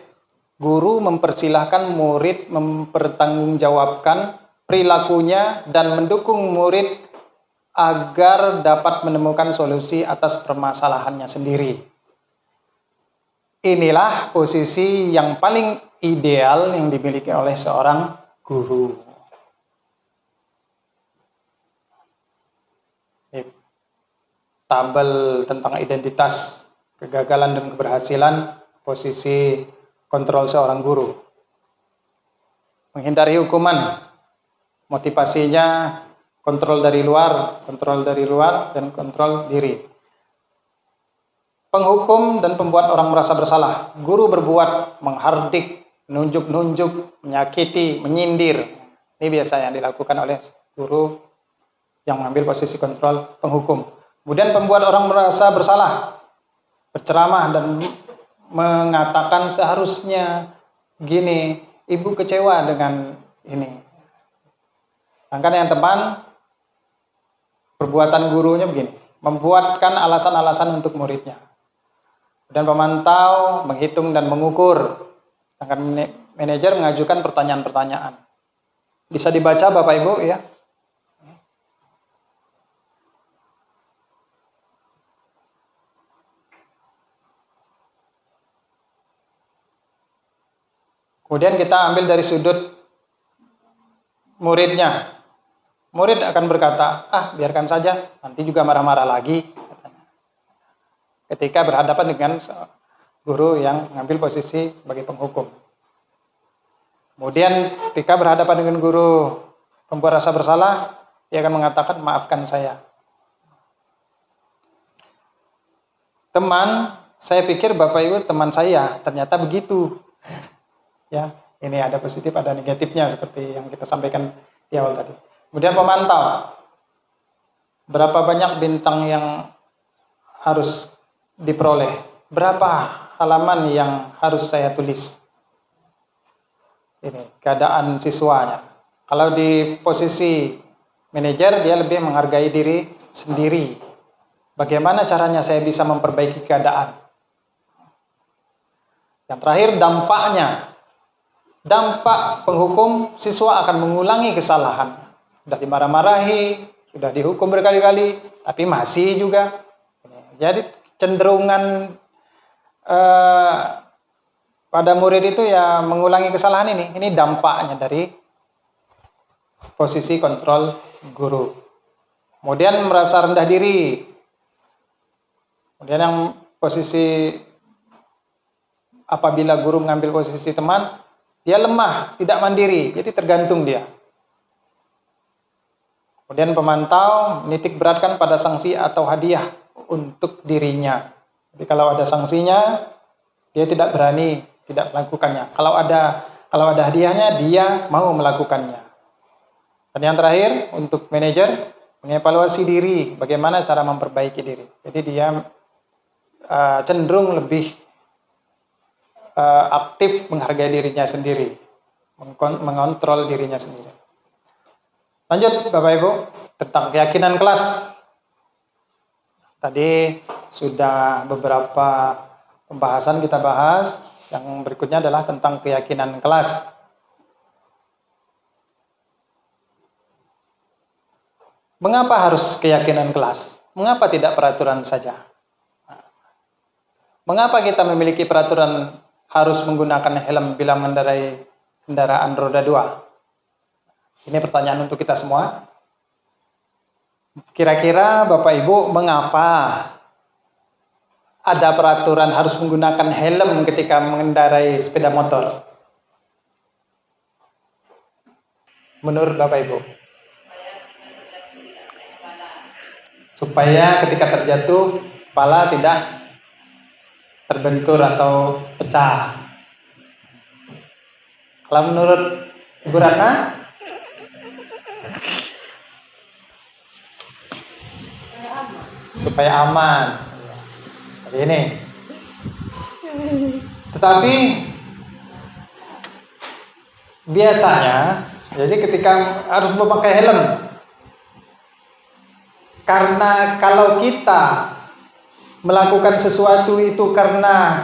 Guru mempersilahkan murid mempertanggungjawabkan perilakunya dan mendukung murid agar dapat menemukan solusi atas permasalahannya sendiri. Inilah posisi yang paling ideal yang dimiliki oleh seorang guru. Tabel tentang identitas, kegagalan dan keberhasilan, posisi kontrol seorang guru. Menghindari hukuman, motivasinya kontrol dari luar, dan kontrol diri. Penghukum dan pembuat orang merasa bersalah. Guru berbuat, menghardik, menunjuk-nunjuk, menyakiti, menyindir. Ini biasa yang dilakukan oleh guru yang mengambil posisi kontrol penghukum. Kemudian pembuat orang merasa bersalah, berceramah dan mengatakan seharusnya gini, ibu kecewa dengan ini. Sedangkan yang teman, perbuatan gurunya begini, membuatkan alasan-alasan untuk muridnya. Dan pemantau, menghitung dan mengukur. Sedangkan manajer mengajukan pertanyaan-pertanyaan. Bisa dibaca Bapak Ibu ya. Kemudian kita ambil dari sudut muridnya. Murid akan berkata, biarkan saja, nanti juga marah-marah lagi. Ketika berhadapan dengan guru yang mengambil posisi sebagai penghukum. Kemudian ketika berhadapan dengan guru pembuat rasa bersalah, dia akan mengatakan, maafkan saya. Teman, saya pikir Bapak Ibu teman saya, ternyata begitu. Ya, ini ada positif, ada negatifnya seperti yang kita sampaikan di awal tadi. Kemudian pemantau, berapa banyak bintang yang harus diperoleh, berapa halaman yang harus saya tulis. Ini keadaan siswanya. Kalau di posisi manajer, dia lebih menghargai diri sendiri. Bagaimana caranya saya bisa memperbaiki keadaan? Yang terakhir, dampaknya. Dampak penghukum, siswa akan mengulangi kesalahan. Sudah dimarah-marahi, sudah dihukum berkali-kali, tapi masih juga. Jadi cenderungan pada murid itu ya mengulangi kesalahan ini. Ini dampaknya dari posisi kontrol guru. Kemudian merasa rendah diri. Kemudian yang posisi apabila guru mengambil posisi teman, dia lemah, tidak mandiri, jadi tergantung dia. Kemudian pemantau menitik beratkan pada sanksi atau hadiah untuk dirinya. Jadi kalau ada sanksinya, dia tidak berani tidak melakukannya. Kalau ada hadiahnya, dia mau melakukannya. Dan yang terakhir, untuk manajer, mengevaluasi diri, bagaimana cara memperbaiki diri. Jadi dia cenderung lebih aktif menghargai dirinya sendiri, mengontrol dirinya sendiri. Lanjut Bapak Ibu, tentang keyakinan kelas. Tadi sudah beberapa pembahasan kita bahas, yang berikutnya adalah tentang keyakinan kelas. Mengapa harus keyakinan kelas? Mengapa tidak peraturan saja? Mengapa kita memiliki peraturan harus menggunakan helm bila mengendarai kendaraan roda 2? Ini pertanyaan untuk kita semua. Kira-kira Bapak Ibu mengapa ada peraturan harus menggunakan helm ketika mengendarai sepeda motor? Menurut Bapak Ibu? Supaya ketika terjatuh, kepala tidak terbentur atau pecah. Kalau menurut Ibu Ratna? Supaya aman. Seperti ini. Tetapi biasanya, jadi ketika harus memakai helm, karena kalau kita melakukan sesuatu itu karena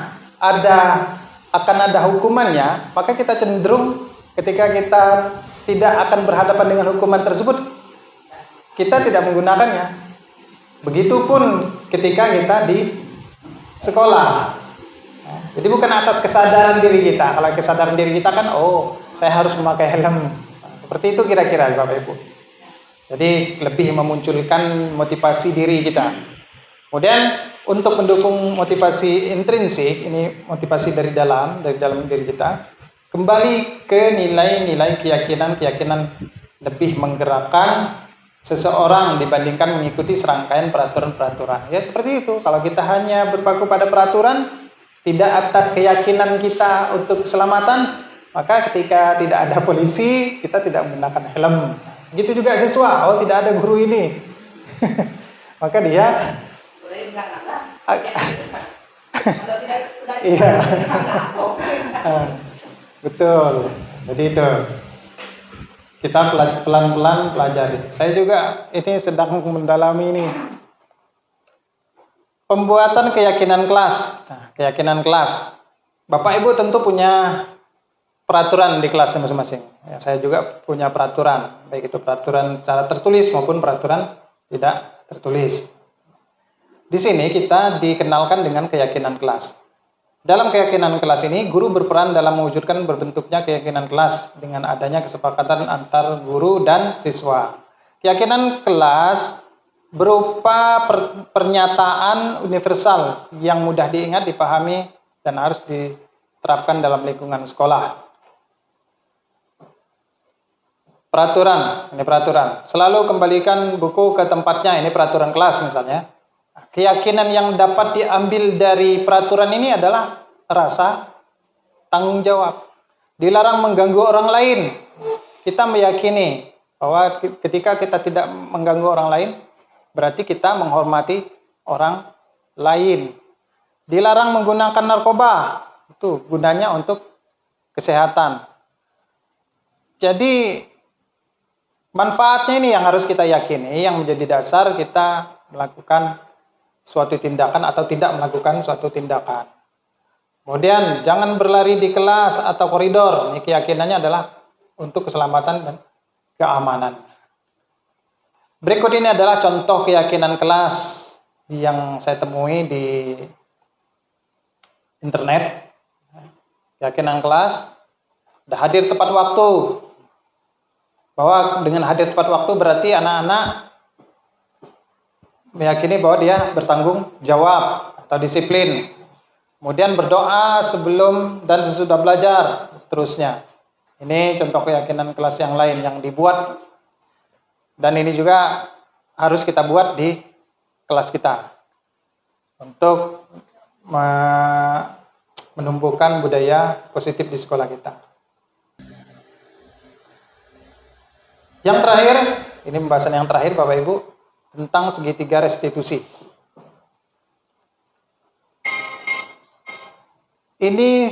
akan ada hukumannya, maka kita cenderung ketika kita tidak akan berhadapan dengan hukuman tersebut, kita tidak menggunakannya. Begitupun ketika kita di sekolah. Jadi bukan atas kesadaran diri kita. Kalau kesadaran diri kita kan, oh saya harus memakai helm. Seperti itu kira-kira Bapak Ibu. Jadi lebih memunculkan motivasi diri kita. Kemudian untuk mendukung motivasi intrinsik, ini motivasi dari dalam diri kita, kembali ke nilai-nilai keyakinan lebih menggerakkan seseorang dibandingkan mengikuti serangkaian peraturan-peraturan. Ya seperti itu. Kalau kita hanya berpaku pada peraturan, tidak atas keyakinan kita untuk keselamatan, maka ketika tidak ada polisi, kita tidak menggunakan helm. Begitu juga siswa, oh tidak ada guru ini. Maka dia iya. Betul. Jadi itu. Kita pelan-pelan pelajari. Saya juga ini sedang mendalami ini. Pembuatan keyakinan kelas. Nah, keyakinan kelas. Bapak Ibu tentu punya peraturan di kelasnya masing-masing. Ya, saya juga punya peraturan. Baik itu peraturan secara tertulis maupun peraturan tidak tertulis. Di sini kita dikenalkan dengan keyakinan kelas. Dalam keyakinan kelas ini, guru berperan dalam mewujudkan berbentuknya keyakinan kelas dengan adanya kesepakatan antar guru dan siswa. Keyakinan kelas berupa pernyataan universal yang mudah diingat, dipahami, dan harus diterapkan dalam lingkungan sekolah. Peraturan, ini peraturan. Selalu kembalikan buku ke tempatnya, ini peraturan kelas misalnya. Keyakinan yang dapat diambil dari peraturan ini adalah rasa tanggung jawab. Dilarang mengganggu orang lain. Kita meyakini bahwa ketika kita tidak mengganggu orang lain, berarti kita menghormati orang lain. Dilarang menggunakan narkoba. Itu gunanya untuk kesehatan. Jadi manfaatnya ini yang harus kita yakini, yang menjadi dasar kita melakukan suatu tindakan atau tidak melakukan suatu tindakan. Kemudian jangan berlari di kelas atau koridor. Ini keyakinannya adalah untuk keselamatan dan keamanan. Berikut ini adalah contoh keyakinan kelas yang saya temui di internet. Keyakinan kelas, sudah hadir tepat waktu. Bahwa dengan hadir tepat waktu berarti anak-anak meyakini bahwa dia bertanggung jawab atau disiplin. Kemudian berdoa sebelum dan sesudah belajar, seterusnya. Ini contoh keyakinan kelas yang lain yang dibuat, dan ini juga harus kita buat di kelas kita untuk menumbuhkan budaya positif di sekolah kita. Yang terakhir, ini pembahasan yang terakhir Bapak Ibu, tentang segitiga restitusi. Ini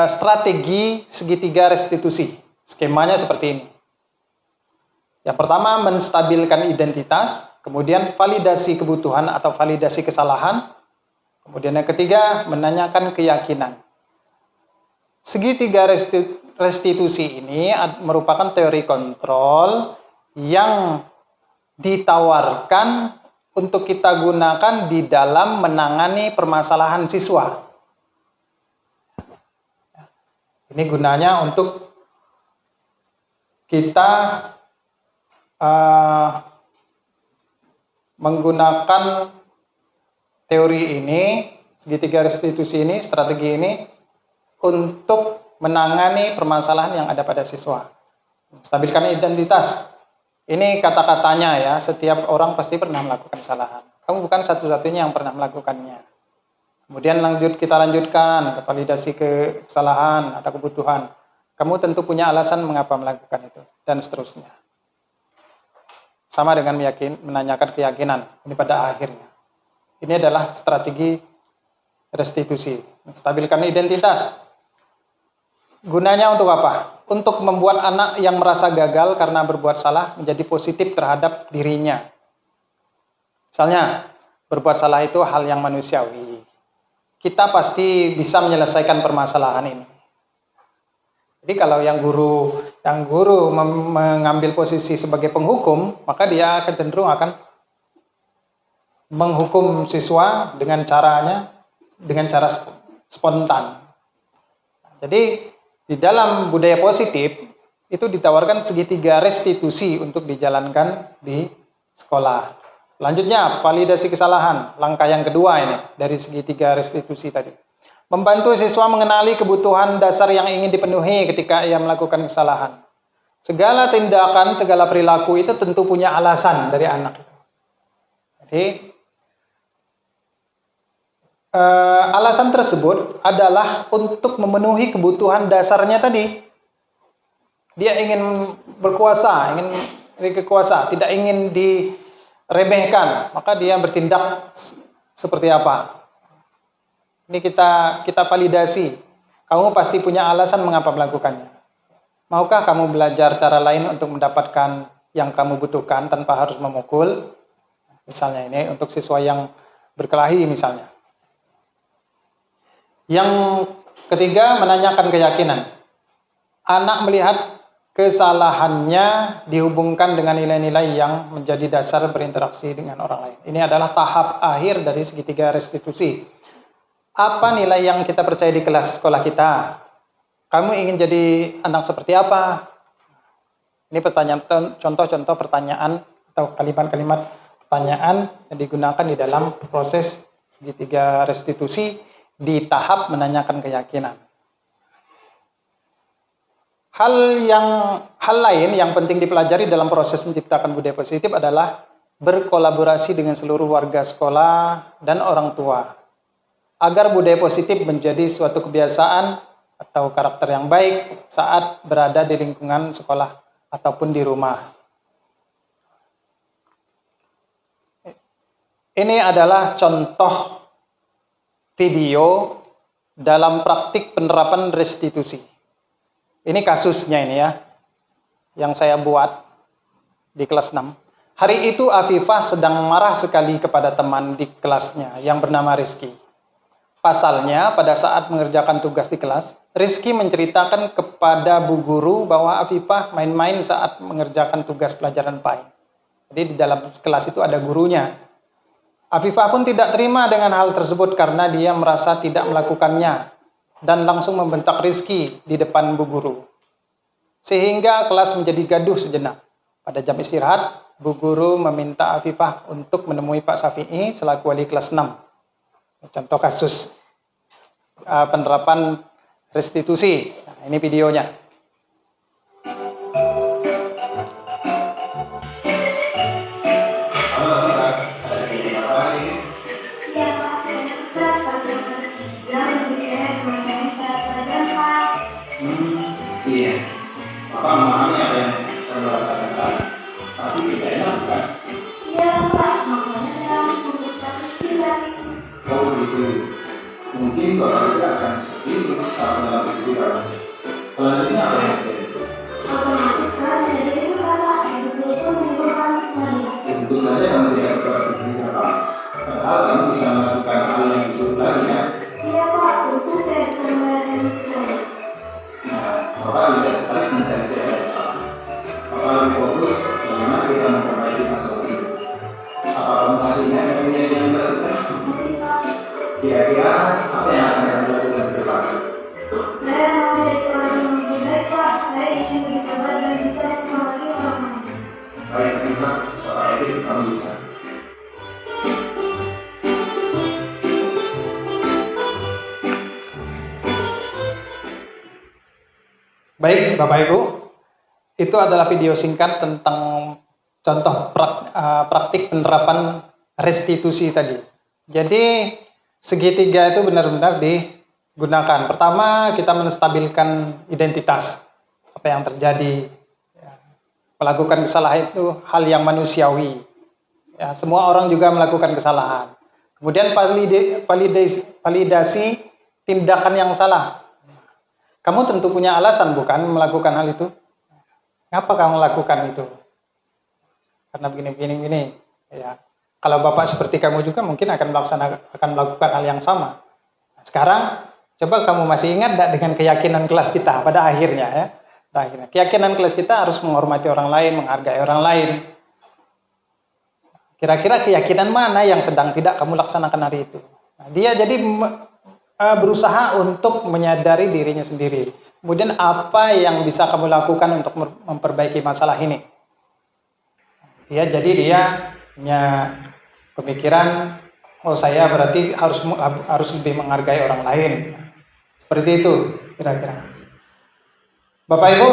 strategi segitiga restitusi. Skemanya seperti ini. Yang pertama, menstabilkan identitas, kemudian validasi kebutuhan atau validasi kesalahan, kemudian yang ketiga, menanyakan keyakinan. Segitiga restitusi ini merupakan teori kontrol yang ditawarkan untuk kita gunakan di dalam menangani permasalahan siswa. Ini gunanya untuk kita menggunakan teori ini, segitiga restitusi ini, strategi ini untuk menangani permasalahan yang ada pada siswa. Stabilkan identitas. Ini kata-katanya ya, setiap orang pasti pernah melakukan kesalahan. Kamu bukan satu-satunya yang pernah melakukannya. Kemudian kita lanjutkan ke validasi kesalahan atau kebutuhan. Kamu tentu punya alasan mengapa melakukan itu, dan seterusnya. Sama dengan menanyakan keyakinan, ini pada akhirnya. Ini adalah strategi restitusi. Stabilkan identitas. Gunanya untuk apa? Untuk membuat anak yang merasa gagal karena berbuat salah menjadi positif terhadap dirinya. Misalnya, berbuat salah itu hal yang manusiawi. Kita pasti bisa menyelesaikan permasalahan ini. Jadi kalau yang guru mengambil posisi sebagai penghukum, maka dia akan cenderung akan menghukum siswa dengan cara spontan. Jadi di dalam budaya positif itu ditawarkan segitiga restitusi untuk dijalankan di sekolah. Selanjutnya, validasi kesalahan. Langkah yang kedua ini dari segitiga restitusi tadi. Membantu siswa mengenali kebutuhan dasar yang ingin dipenuhi ketika ia melakukan kesalahan. Segala tindakan, segala perilaku itu tentu punya alasan dari anak itu. Jadi, alasan tersebut adalah untuk memenuhi kebutuhan dasarnya tadi. Dia ingin berkuasa, ingin kekuasaan, tidak ingin diremehkan, maka dia bertindak seperti apa. Ini kita validasi. Kamu pasti punya alasan mengapa melakukannya. Maukah kamu belajar cara lain untuk mendapatkan yang kamu butuhkan tanpa harus memukul? Misalnya ini untuk siswa yang berkelahi misalnya. Yang ketiga, menanyakan keyakinan. Anak melihat kesalahannya dihubungkan dengan nilai-nilai yang menjadi dasar berinteraksi dengan orang lain. Ini adalah tahap akhir dari segitiga restitusi. Apa nilai yang kita percaya di kelas sekolah kita? Kamu ingin jadi anak seperti apa? Ini contoh-contoh pertanyaan atau kalimat-kalimat pertanyaan yang digunakan di dalam proses segitiga restitusi di tahap menanyakan keyakinan. Hal lain yang penting dipelajari dalam proses menciptakan budaya positif adalah berkolaborasi dengan seluruh warga sekolah dan orang tua agar budaya positif menjadi suatu kebiasaan atau karakter yang baik saat berada di lingkungan sekolah ataupun di rumah. Ini adalah contoh video dalam praktik penerapan restitusi. Ini kasusnya ini ya, yang saya buat di kelas 6. Hari itu Afifah sedang marah sekali kepada teman di kelasnya yang bernama Rizky. Pasalnya, pada saat mengerjakan tugas di kelas, Rizky menceritakan kepada Bu Guru bahwa Afifah main-main saat mengerjakan tugas pelajaran PAI. Jadi di dalam kelas itu ada gurunya. Afifah pun tidak terima dengan hal tersebut karena dia merasa tidak melakukannya dan langsung membentak Rizky di depan Bu Guru. Sehingga kelas menjadi gaduh sejenak. Pada jam istirahat, Bu Guru meminta Afifah untuk menemui Pak Safi'i selaku wali kelas 6. Contoh kasus penerapan restitusi. Nah, ini videonya. Iya. Bapak memahami apa yang saya rasakan saat, tapi tidak enak kan? Iya Pak, makanya saya membutuhkan istirahat. Oh begitu. Mungkin Bapak juga akan seperti itu saat dalam istirahat. Selanjutnya apa yang terjadi? Otomatis kelas jadi itu Bapak, itu menimbulkan semuanya. Tentu saja kamu tidak berpikir Bapak. Padahal kamu bisa melakukan hal yang disuruh lagi ya. Iya Pak, tentu saya bisa melayani istirahat. Nah, Bapak tidak tertarik mencari siapa yang salah. Bapak lebih fokus bagaimana kita memperbaiki masalah itu. Apa kamu hasilnya seperti yang dilakukan? Kira-kira apa yang akan Anda lakukan ke depan? Saya mau jadi orang yang lebih baik Pak, saya ingin bersabar dan bisa menghargai orang lain. Baik, terima soal itu kamu bisa. Baik, Bapak Ibu, itu adalah video singkat tentang contoh praktik penerapan restitusi tadi. Jadi segitiga itu benar-benar digunakan. Pertama, kita menstabilkan identitas apa yang terjadi. Melakukan kesalahan itu hal yang manusiawi. Ya, semua orang juga melakukan kesalahan. Kemudian validasi tindakan yang salah. Kamu tentu punya alasan bukan melakukan hal itu? Ngapa kamu lakukan itu? Karena begini. Ya. Kalau Bapak seperti kamu juga mungkin akan melakukan hal yang sama. Sekarang coba kamu masih ingat tidak dengan keyakinan kelas kita pada akhirnya ya? Keyakinan kelas kita harus menghormati orang lain, menghargai orang lain. Kira-kira keyakinan mana yang sedang tidak kamu laksanakan hari itu? Nah, dia jadi berusaha untuk menyadari dirinya sendiri. Kemudian apa yang bisa kamu lakukan untuk memperbaiki masalah ini? Ya, jadi dia punya pemikiran, oh saya berarti harus lebih menghargai orang lain. Seperti itu kira-kira. Bapak Ibu,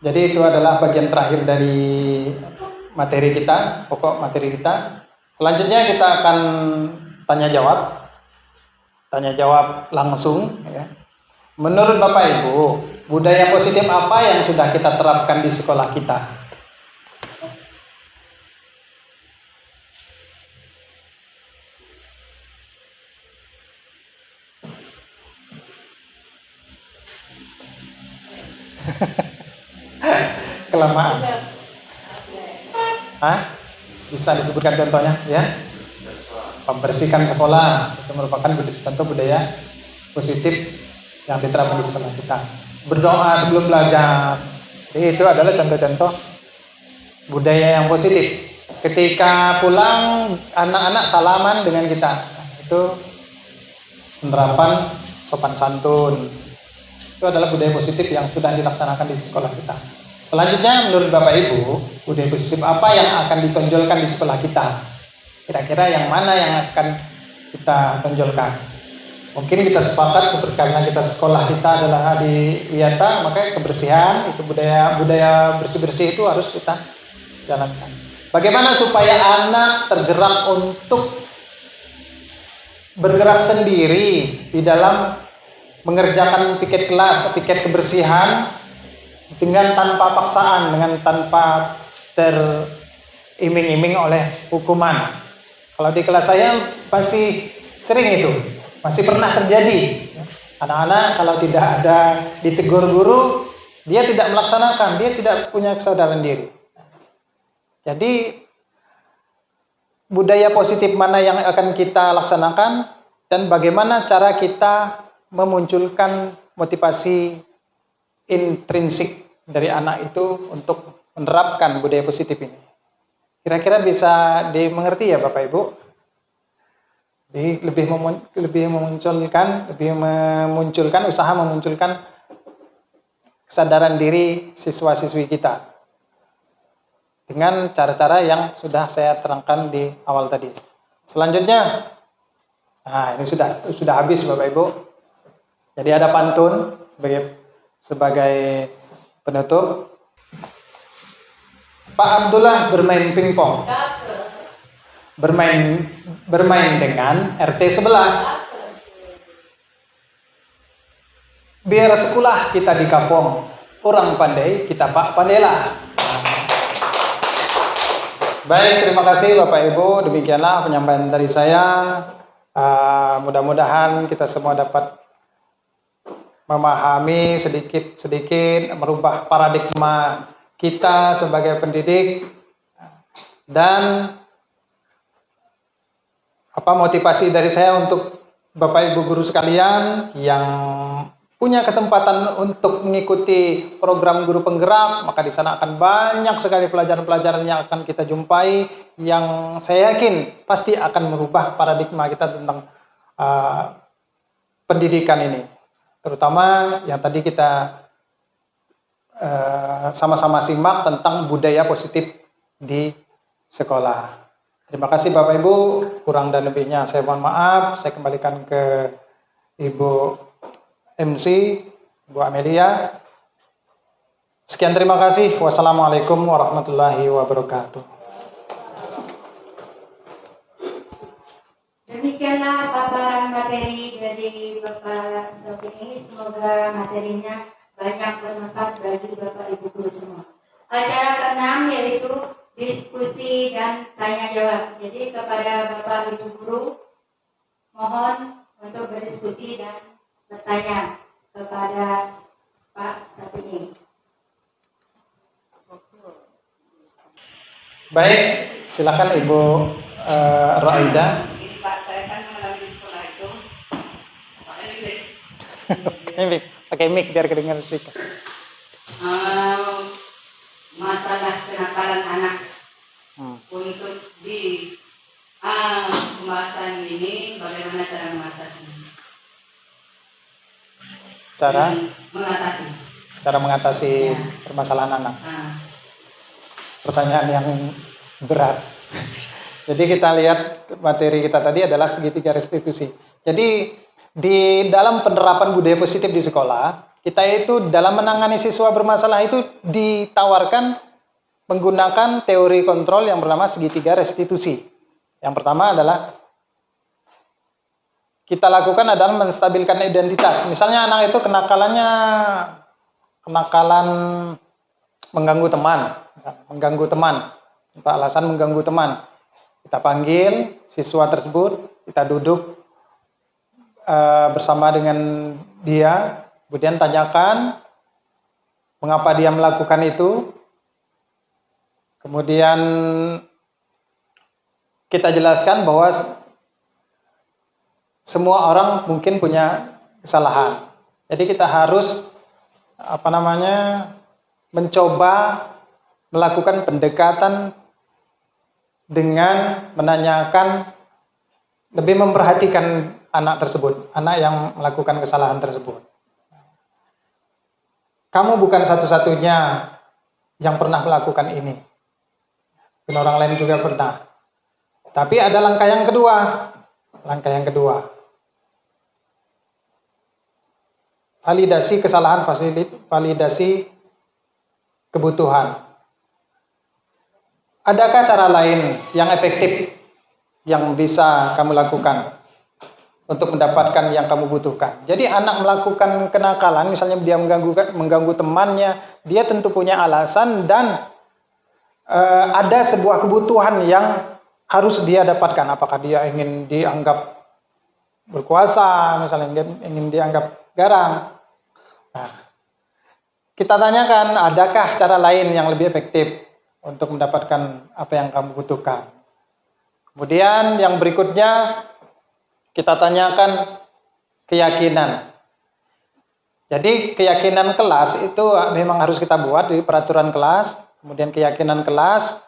jadi itu adalah bagian terakhir dari materi kita, pokok materi kita. Selanjutnya kita akan tanya jawab langsung. Ya. Menurut Bapak Ibu, budaya positif apa yang sudah kita terapkan di sekolah kita? Kelamaan. Bisa disebutkan contohnya ya? Membersihkan sekolah itu merupakan contoh budaya positif yang diterapkan di sekolah kita. Berdoa sebelum belajar, jadi itu adalah contoh-contoh budaya yang positif. Ketika pulang anak-anak salaman dengan kita, itu penerapan sopan santun. Itu adalah budaya positif yang sudah dilaksanakan di sekolah kita. Selanjutnya, menurut Bapak Ibu, budaya positif apa yang akan ditonjolkan di sekolah kita? Kira-kira yang mana yang akan kita tonjolkan? Mungkin kita sepakat seperti karena kita sekolah kita adalah di Wiyata, maka kebersihan, itu budaya bersih-bersih itu harus kita jalankan. Bagaimana supaya anak tergerak untuk bergerak sendiri di dalam mengerjakan piket kelas, piket kebersihan dengan tanpa paksaan, dengan tanpa teriming-iming oleh hukuman. Kalau di kelas saya masih sering itu, masih pernah terjadi. Anak-anak kalau tidak ada ditegur guru, dia tidak melaksanakan, dia tidak punya kesadaran diri. Jadi budaya positif mana yang akan kita laksanakan dan bagaimana cara kita memunculkan motivasi intrinsik dari anak itu untuk menerapkan budaya positif ini. Kira-kira bisa dimengerti ya Bapak Ibu? Jadi lebih memunculkan usaha memunculkan kesadaran diri siswa-siswi kita dengan cara-cara yang sudah saya terangkan di awal tadi. Selanjutnya, nah ini sudah habis Bapak Ibu. Jadi ada pantun sebagai penutup. Pak Abdullah bermain pingpong. Bermain dengan RT sebelah. Biar sekolah kita di kampung, orang pandai kita Pak pandailah. Baik, terima kasih Bapak Ibu. Demikianlah penyampaian dari saya. Mudah-mudahan kita semua dapat memahami sedikit-sedikit, merubah paradigma kita sebagai pendidik, dan motivasi dari saya untuk Bapak Ibu guru sekalian yang punya kesempatan untuk mengikuti program guru penggerak, maka di sana akan banyak sekali pelajaran-pelajaran yang akan kita jumpai, yang saya yakin pasti akan merubah paradigma kita tentang pendidikan ini. Terutama yang tadi kita sama-sama simak tentang budaya positif di sekolah. Terima kasih Bapak Ibu, kurang dan lebihnya saya mohon maaf. Saya kembalikan ke Ibu MC, Bu Amelia. Sekian, terima kasih. Wassalamualaikum warahmatullahi wabarakatuh. Demikianlah paparan materi dari Bapak Sofi ini. Semoga materinya banyak bermanfaat bagi Bapak Ibu guru semua. Acara ke-6 yaitu diskusi dan tanya jawab. Jadi kepada Bapak Ibu guru mohon untuk berdiskusi dan bertanya kepada Pak Sofi ini. Baik, silakan Ibu Roaida. Pak, saya kan mengalami di sekolah itu. Makanya Mic, pakai mic biar kedengar speaker. masalah kenakalan anak untuk di pembahasan ini, bagaimana cara mengatasinya? Cara mengatasi permasalahan anak. Pertanyaan yang berat. Jadi kita lihat materi kita tadi adalah segitiga restitusi. Jadi di dalam penerapan budaya positif di sekolah, kita itu dalam menangani siswa bermasalah itu ditawarkan menggunakan teori kontrol yang bernama segitiga restitusi. Yang pertama adalah kita lakukan adalah menstabilkan identitas. Misalnya anak itu kenakalan mengganggu teman, untuk alasan mengganggu teman. Kita panggil siswa tersebut, kita duduk bersama dengan dia, kemudian tanyakan mengapa dia melakukan itu. Kemudian kita jelaskan bahwa semua orang mungkin punya kesalahan. Jadi kita harus mencoba melakukan pendekatan dengan menanyakan, lebih memperhatikan anak tersebut, anak yang melakukan kesalahan tersebut. Kamu bukan satu-satunya yang pernah melakukan ini. Dan orang lain juga pernah. Tapi ada langkah yang kedua. Validasi kesalahan, validasi kebutuhan. Adakah cara lain yang efektif yang bisa kamu lakukan untuk mendapatkan yang kamu butuhkan? Jadi anak melakukan kenakalan, misalnya dia mengganggu temannya, dia tentu punya alasan dan ada sebuah kebutuhan yang harus dia dapatkan. Apakah dia ingin dianggap berkuasa, misalnya ingin dianggap garang. Nah, kita tanyakan, adakah cara lain yang lebih efektif untuk mendapatkan apa yang kamu butuhkan? Kemudian yang berikutnya kita tanyakan keyakinan. Jadi keyakinan kelas itu memang harus kita buat di peraturan kelas. Kemudian keyakinan kelas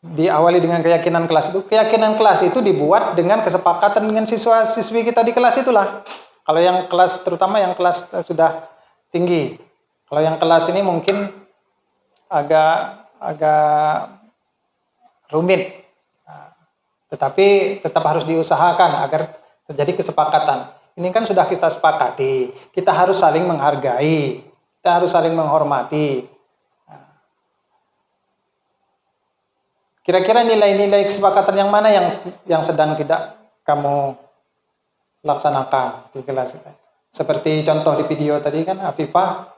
diawali dengan keyakinan kelas itu. Keyakinan kelas itu dibuat dengan kesepakatan dengan siswa-siswi kita di kelas itulah. Kalau yang kelas, terutama yang kelas sudah tinggi. Kalau yang kelas ini mungkin agak rumit. Tetapi tetap harus diusahakan agar terjadi kesepakatan. Ini kan sudah kita sepakati. Kita harus saling menghargai. Kita harus saling menghormati. Kira-kira nilai-nilai kesepakatan yang mana yang sedang tidak kamu laksanakan di kelas kita? Seperti contoh di video tadi kan, Afifah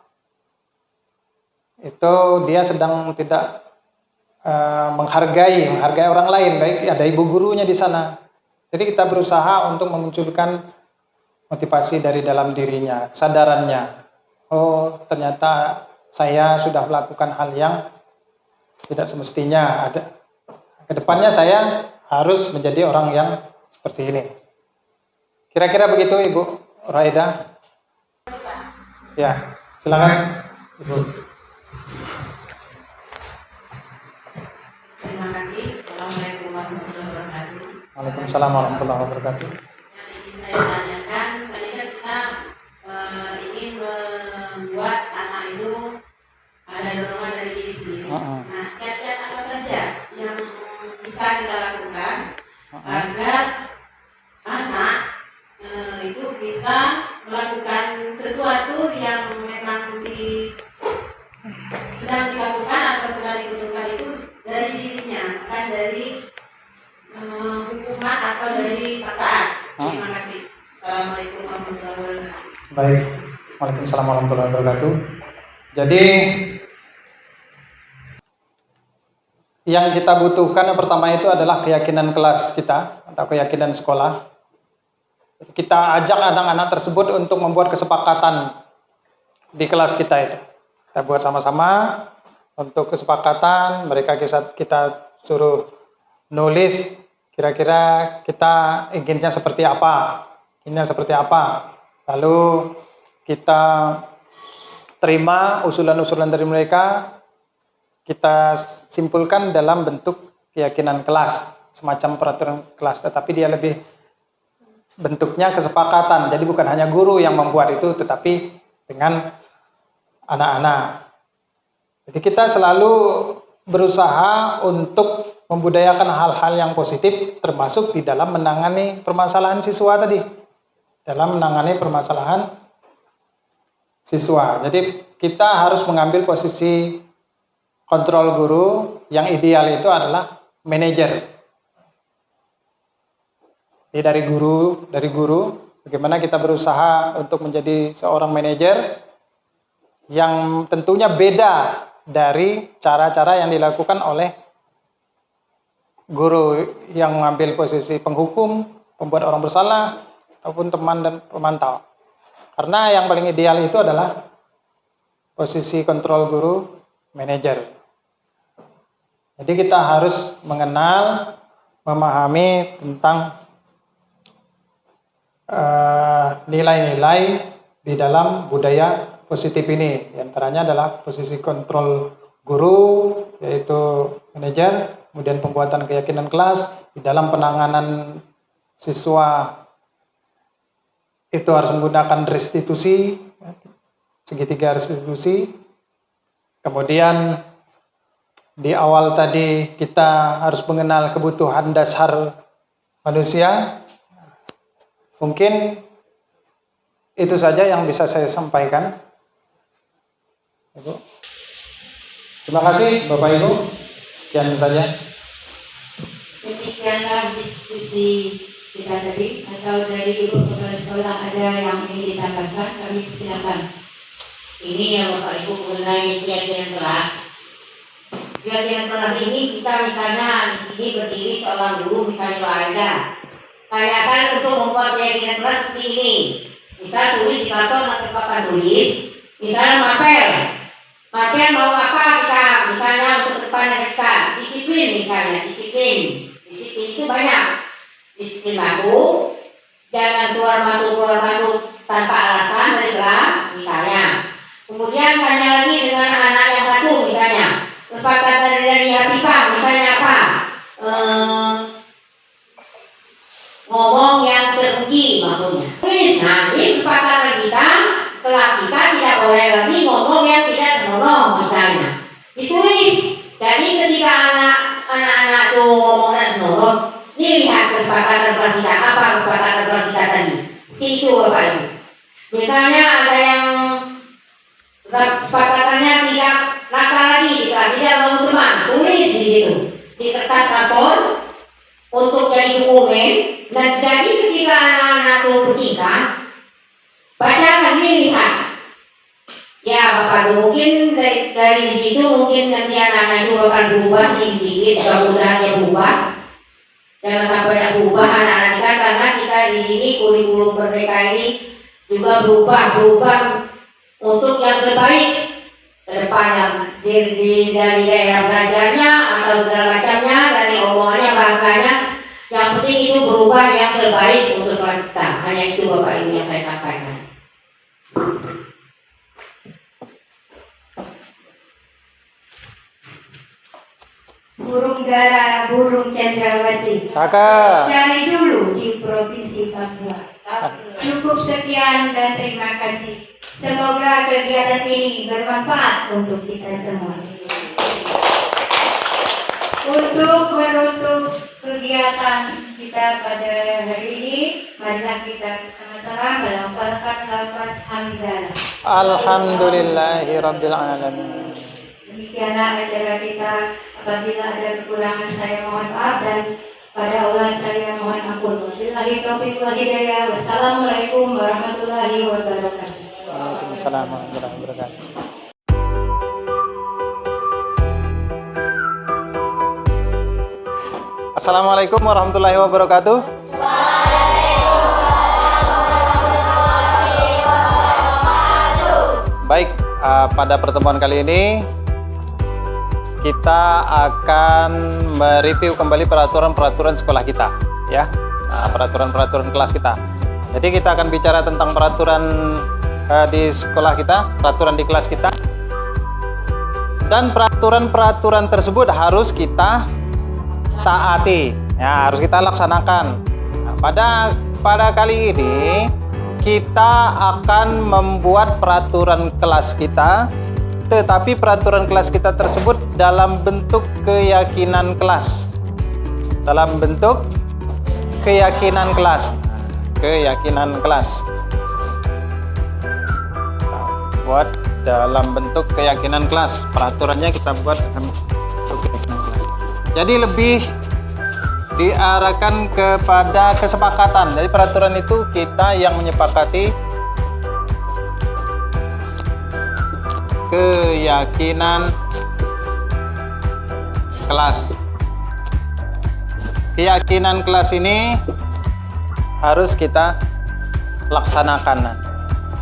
itu dia sedang tidak menghargai orang lain, baik ada ibu gurunya di sana. Jadi kita berusaha untuk memunculkan motivasi dari dalam dirinya, kesadarannya. Oh, ternyata saya sudah melakukan hal yang tidak semestinya. Kedepannya saya harus menjadi orang yang seperti ini. Kira-kira begitu Ibu Raida? Ya, silakan Ibu. Terima kasih. Assalamualaikum warahmatullahi wabarakatuh. Waalaikumsalam warahmatullahi wabarakatuh. Yang ingin saya tanyakan, tadi kan kita ingin membuat anak itu ada dorongan dari diri sendiri. Nah, kiat-kiat apa saja yang bisa kita lakukan agar anak itu bisa melakukan sesuatu yang memang sedang dilakukan atau sedang dibutuhkan itu dari dirinya, bukan dari hukuman atau dari paksaan. Terima kasih. Assalamualaikum warahmatullahi wabarakatuh. Baik, Waalaikumsalam warahmatullahi wabarakatuh. Jadi yang kita butuhkan yang pertama itu adalah keyakinan kelas kita atau keyakinan sekolah. Kita ajak anak-anak tersebut untuk membuat kesepakatan di kelas kita itu. Kita buat sama-sama untuk kesepakatan, mereka kita suruh nulis kira-kira kita inginnya seperti apa, lalu kita terima usulan-usulan dari mereka, kita simpulkan dalam bentuk keyakinan kelas, semacam peraturan kelas, tetapi dia lebih bentuknya kesepakatan, jadi bukan hanya guru yang membuat itu, tetapi dengan anak-anak. Jadi kita selalu berusaha untuk membudayakan hal-hal yang positif, termasuk di dalam menangani permasalahan siswa tadi. Dalam menangani permasalahan siswa. Jadi kita harus mengambil posisi kontrol guru, yang ideal itu adalah manajer. Jadi dari guru, bagaimana kita berusaha untuk menjadi seorang manajer yang tentunya beda dari cara-cara yang dilakukan oleh guru yang mengambil posisi penghukum, pembuat orang bersalah, ataupun teman dan pemantau. Karena yang paling ideal itu adalah posisi kontrol guru, manajer. Jadi kita harus mengenal, memahami tentang nilai-nilai di dalam budaya positif ini. Di antaranya adalah posisi kontrol guru, yaitu manajer, kemudian pembuatan keyakinan kelas, di dalam penanganan siswa itu harus menggunakan restitusi, segitiga restitusi. Kemudian di awal tadi kita harus mengenal kebutuhan dasar manusia. Mungkin itu saja yang bisa saya sampaikan. Ibu. Terima kasih Bapak Ibu. Sekian saja. Demikianlah diskusi kita tadi, atau dari Ibu Kepala Sekolah ada yang ingin ditambahkan, kami silakan. Ini ya Bapak Ibu mengenai keyakinan kelas. Keyakinan kelas ini kita misalnya di sini berdiri seorang guru misalnya ada. Tanyakan untuk membuat keyakinan kelas seperti ini. Misal tulis di karton atau tempat tulis. Misalnya mapel mau apa kita, misalnya untuk depan kita disiplin, misalnya disiplin itu banyak. Disiplin masuk, jangan keluar masuk tanpa alasan dari kelas, misalnya. Kemudian tanya lagi dengan anak yang satu, misalnya kesepakatan dari Habibah, misalnya apa? Ngomong yang terpuji maksudnya. Tulis, nanti kesepakatan kita, kelas kita tidak boleh lagi ngomong yang tidak senonoh, misalnya. Ditulis. Jadi ketika anak-anak tuh ngomong yang senonoh, ini lihat kesepakatan kelas kita, apa kesepakatan kelas kita tadi. Itu Bapak Ibu. Misalnya ada yang kesepakatannya tidak nakal lagi di kelas, tidak mau teman, tulis di situ di kertas karton untuk jadi dokumen. Dan jadi ketika anak-anak itu bertingkah, bacakan, lihat. Ya Bapak Ibu, mungkin dari situ mungkin nanti anak-anak itu akan berubah sedikit, mudah-mudahan berubah. Jangan sampai tidak berubah anak-anak kita, karena kita di sini kurikulum Merdeka ini juga berubah untuk yang terbaik ke depannya, dari daerah belajarnya atau segala macamnya, dari omongannya, bahasanya. Yang penting itu berubah yang terbaik untuk kita. Hanya itu Bapak Ibu yang saya sampaikan. Burung dara, burung cendrawasih. Kakak. Cari dulu di Provinsi Papua. Cukup sekian dan terima kasih. Semoga kegiatan ini bermanfaat untuk kita semua. Untuk menutup kegiatan kita pada hari ini, marilah kita bersama-sama melafalkan lafaz hamdalah. Alhamdulillahirabbil alamin. demikianlah acara kita. Apabila ada kekurangan saya mohon maaf dan pada Allah saya mohon ampun. Wabillahi taufiq wal hidayah. Wassalamualaikum warahmatullahi wabarakatuh. Waalaikumsalam warahmatullahi wabarakatuh. Assalamualaikum warahmatullahi wabarakatuh. Baik, pada pertemuan kali ini kita akan mereview kembali peraturan-peraturan sekolah kita, ya, peraturan-peraturan kelas kita. Jadi kita akan bicara tentang peraturan di sekolah kita, peraturan di kelas kita, dan peraturan-peraturan tersebut harus kita taati, ya, harus kita laksanakan. Nah, pada kali ini kita akan membuat peraturan kelas kita, tetapi peraturan kelas kita tersebut dalam bentuk keyakinan kelas. Dalam bentuk keyakinan kelas. Keyakinan kelas. Buat dalam bentuk keyakinan kelas. Peraturannya kita buat dalam bentuk keyakinan kelas. Jadi lebih diarahkan kepada kesepakatan. Jadi peraturan itu kita yang menyepakati keyakinan kelas. Keyakinan kelas ini harus kita laksanakan.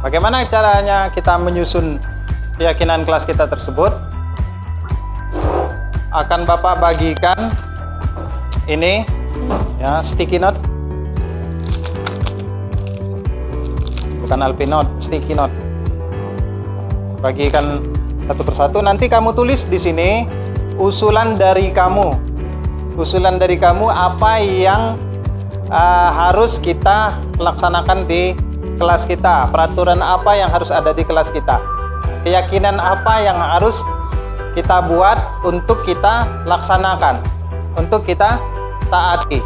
Bagaimana caranya kita menyusun keyakinan kelas kita tersebut? Akan Bapak bagikan ini, ya, sticky note, bukan alpin note, sticky note. Bagikan satu persatu. Nanti kamu tulis di sini usulan dari kamu. Usulan dari kamu apa yang harus kita laksanakan di kelas kita. Peraturan apa yang harus ada di kelas kita. Keyakinan apa yang harus kita buat untuk kita laksanakan, untuk kita taati.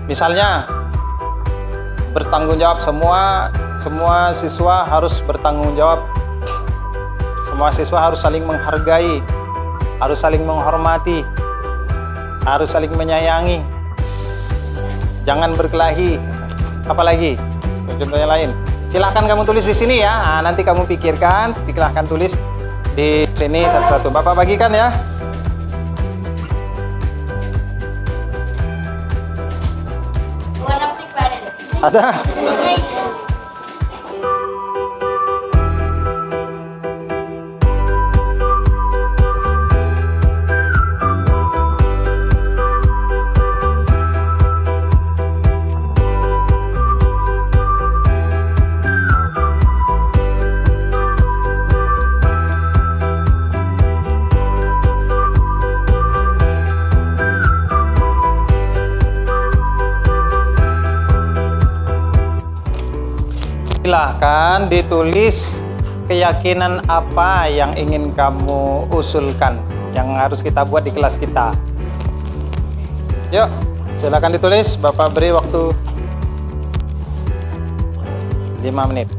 Misalnya bertanggung jawab, semua siswa harus bertanggung jawab. Semua siswa harus saling menghargai, harus saling menghormati, harus saling menyayangi. Jangan berkelahi. Apalagi contohnya lain. Silahkan kamu tulis di sini ya. Nah, nanti kamu pikirkan, silahkan tulis di sini satu-satu. Bapak bagikan ya. Warna pink Pak Ada. Silahkan ditulis keyakinan apa yang ingin kamu usulkan, yang harus kita buat di kelas kita. Yuk, silahkan ditulis. Bapak beri waktu 5 menit.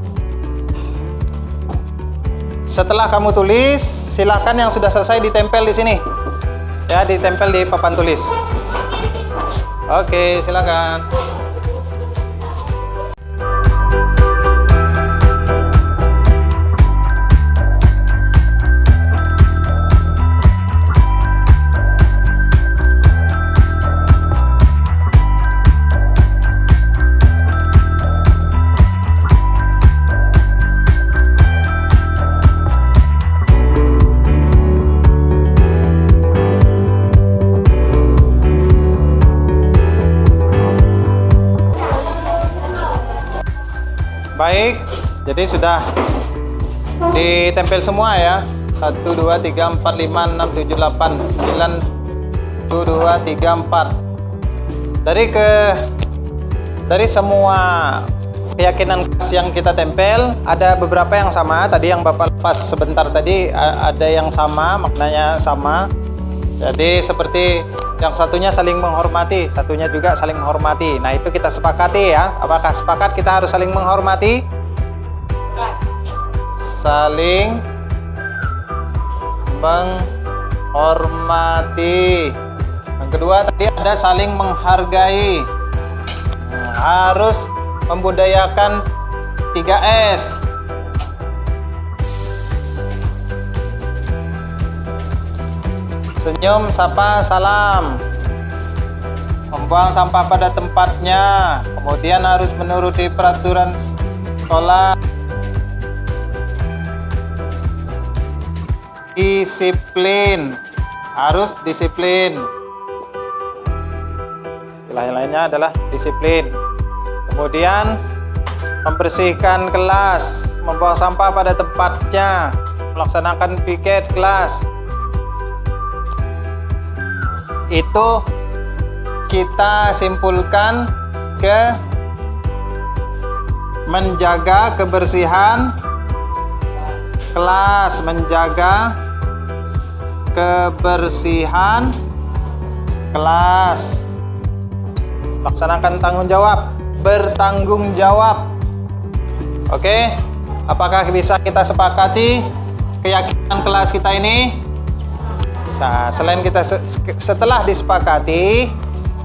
Setelah kamu tulis, silahkan yang sudah selesai ditempel di sini. Ya, ditempel di papan tulis. Oke, silakan. Baik, jadi sudah ditempel semua ya. 1, 2, 3, 4, 5, 6, 7, 8, 9, 1, 2, 3, 4. Dari semua keyakinan yang kita tempel, ada beberapa yang sama. Tadi yang Bapak lepas sebentar tadi, ada yang sama, maknanya sama. Jadi seperti yang satunya saling menghormati, satunya juga saling menghormati. Nah, itu kita sepakati ya. Apakah sepakat kita harus saling menghormati? Saling menghormati. Yang kedua tadi ada saling menghargai. Harus membudayakan 3S. Senyum, sapa, salam. Membuang sampah pada tempatnya. Kemudian harus menuruti peraturan sekolah. Disiplin. Harus disiplin. Istilah lainnya adalah disiplin. Kemudian membersihkan kelas, membuang sampah pada tempatnya, melaksanakan piket kelas. Itu kita simpulkan ke menjaga kebersihan kelas, menjaga kebersihan kelas, laksanakan tanggung jawab, bertanggung jawab. Oke, apakah bisa kita sepakati keyakinan kelas kita ini? Bisa. Selain kita setelah disepakati,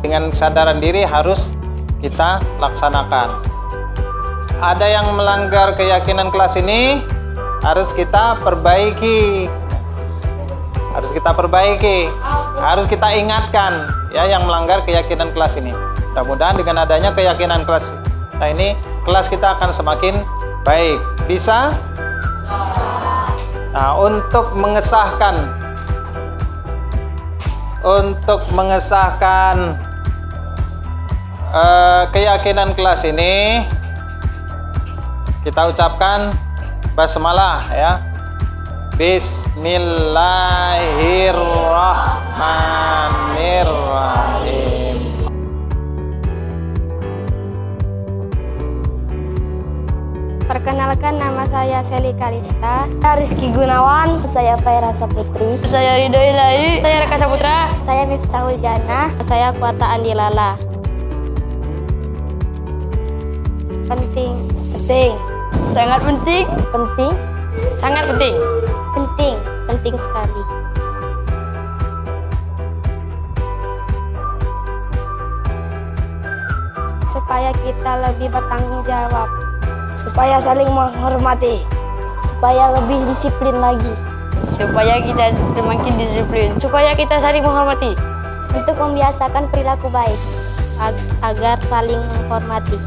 dengan kesadaran diri harus kita laksanakan. Ada yang melanggar keyakinan kelas ini, harus kita perbaiki. Harus kita perbaiki. Harus kita ingatkan ya yang melanggar keyakinan kelas ini. Mudah-mudahan dengan adanya keyakinan kelas kita ini, kelas kita akan semakin baik. Bisa? Nah, untuk mengesahkan keyakinan kelas ini, kita ucapkan basmalah ya. Bismillahirrahmanirrahim. Perkenalkan, nama saya Seli Kalista. Saya Rizky Gunawan. Saya Faira Saputri. Saya Ridho Ilahi. Saya Reka Saputra. Saya Miftahul Jannah. Saya Kuata Andilala. Penting. Penting. Sangat penting. Penting. Sangat penting. Penting. Penting sekali. Supaya kita lebih bertanggung jawab. Supaya saling menghormati. Supaya lebih disiplin lagi. Supaya kita semakin disiplin. Supaya kita saling menghormati. Untuk membiasakan perilaku baik. Agar saling menghormati.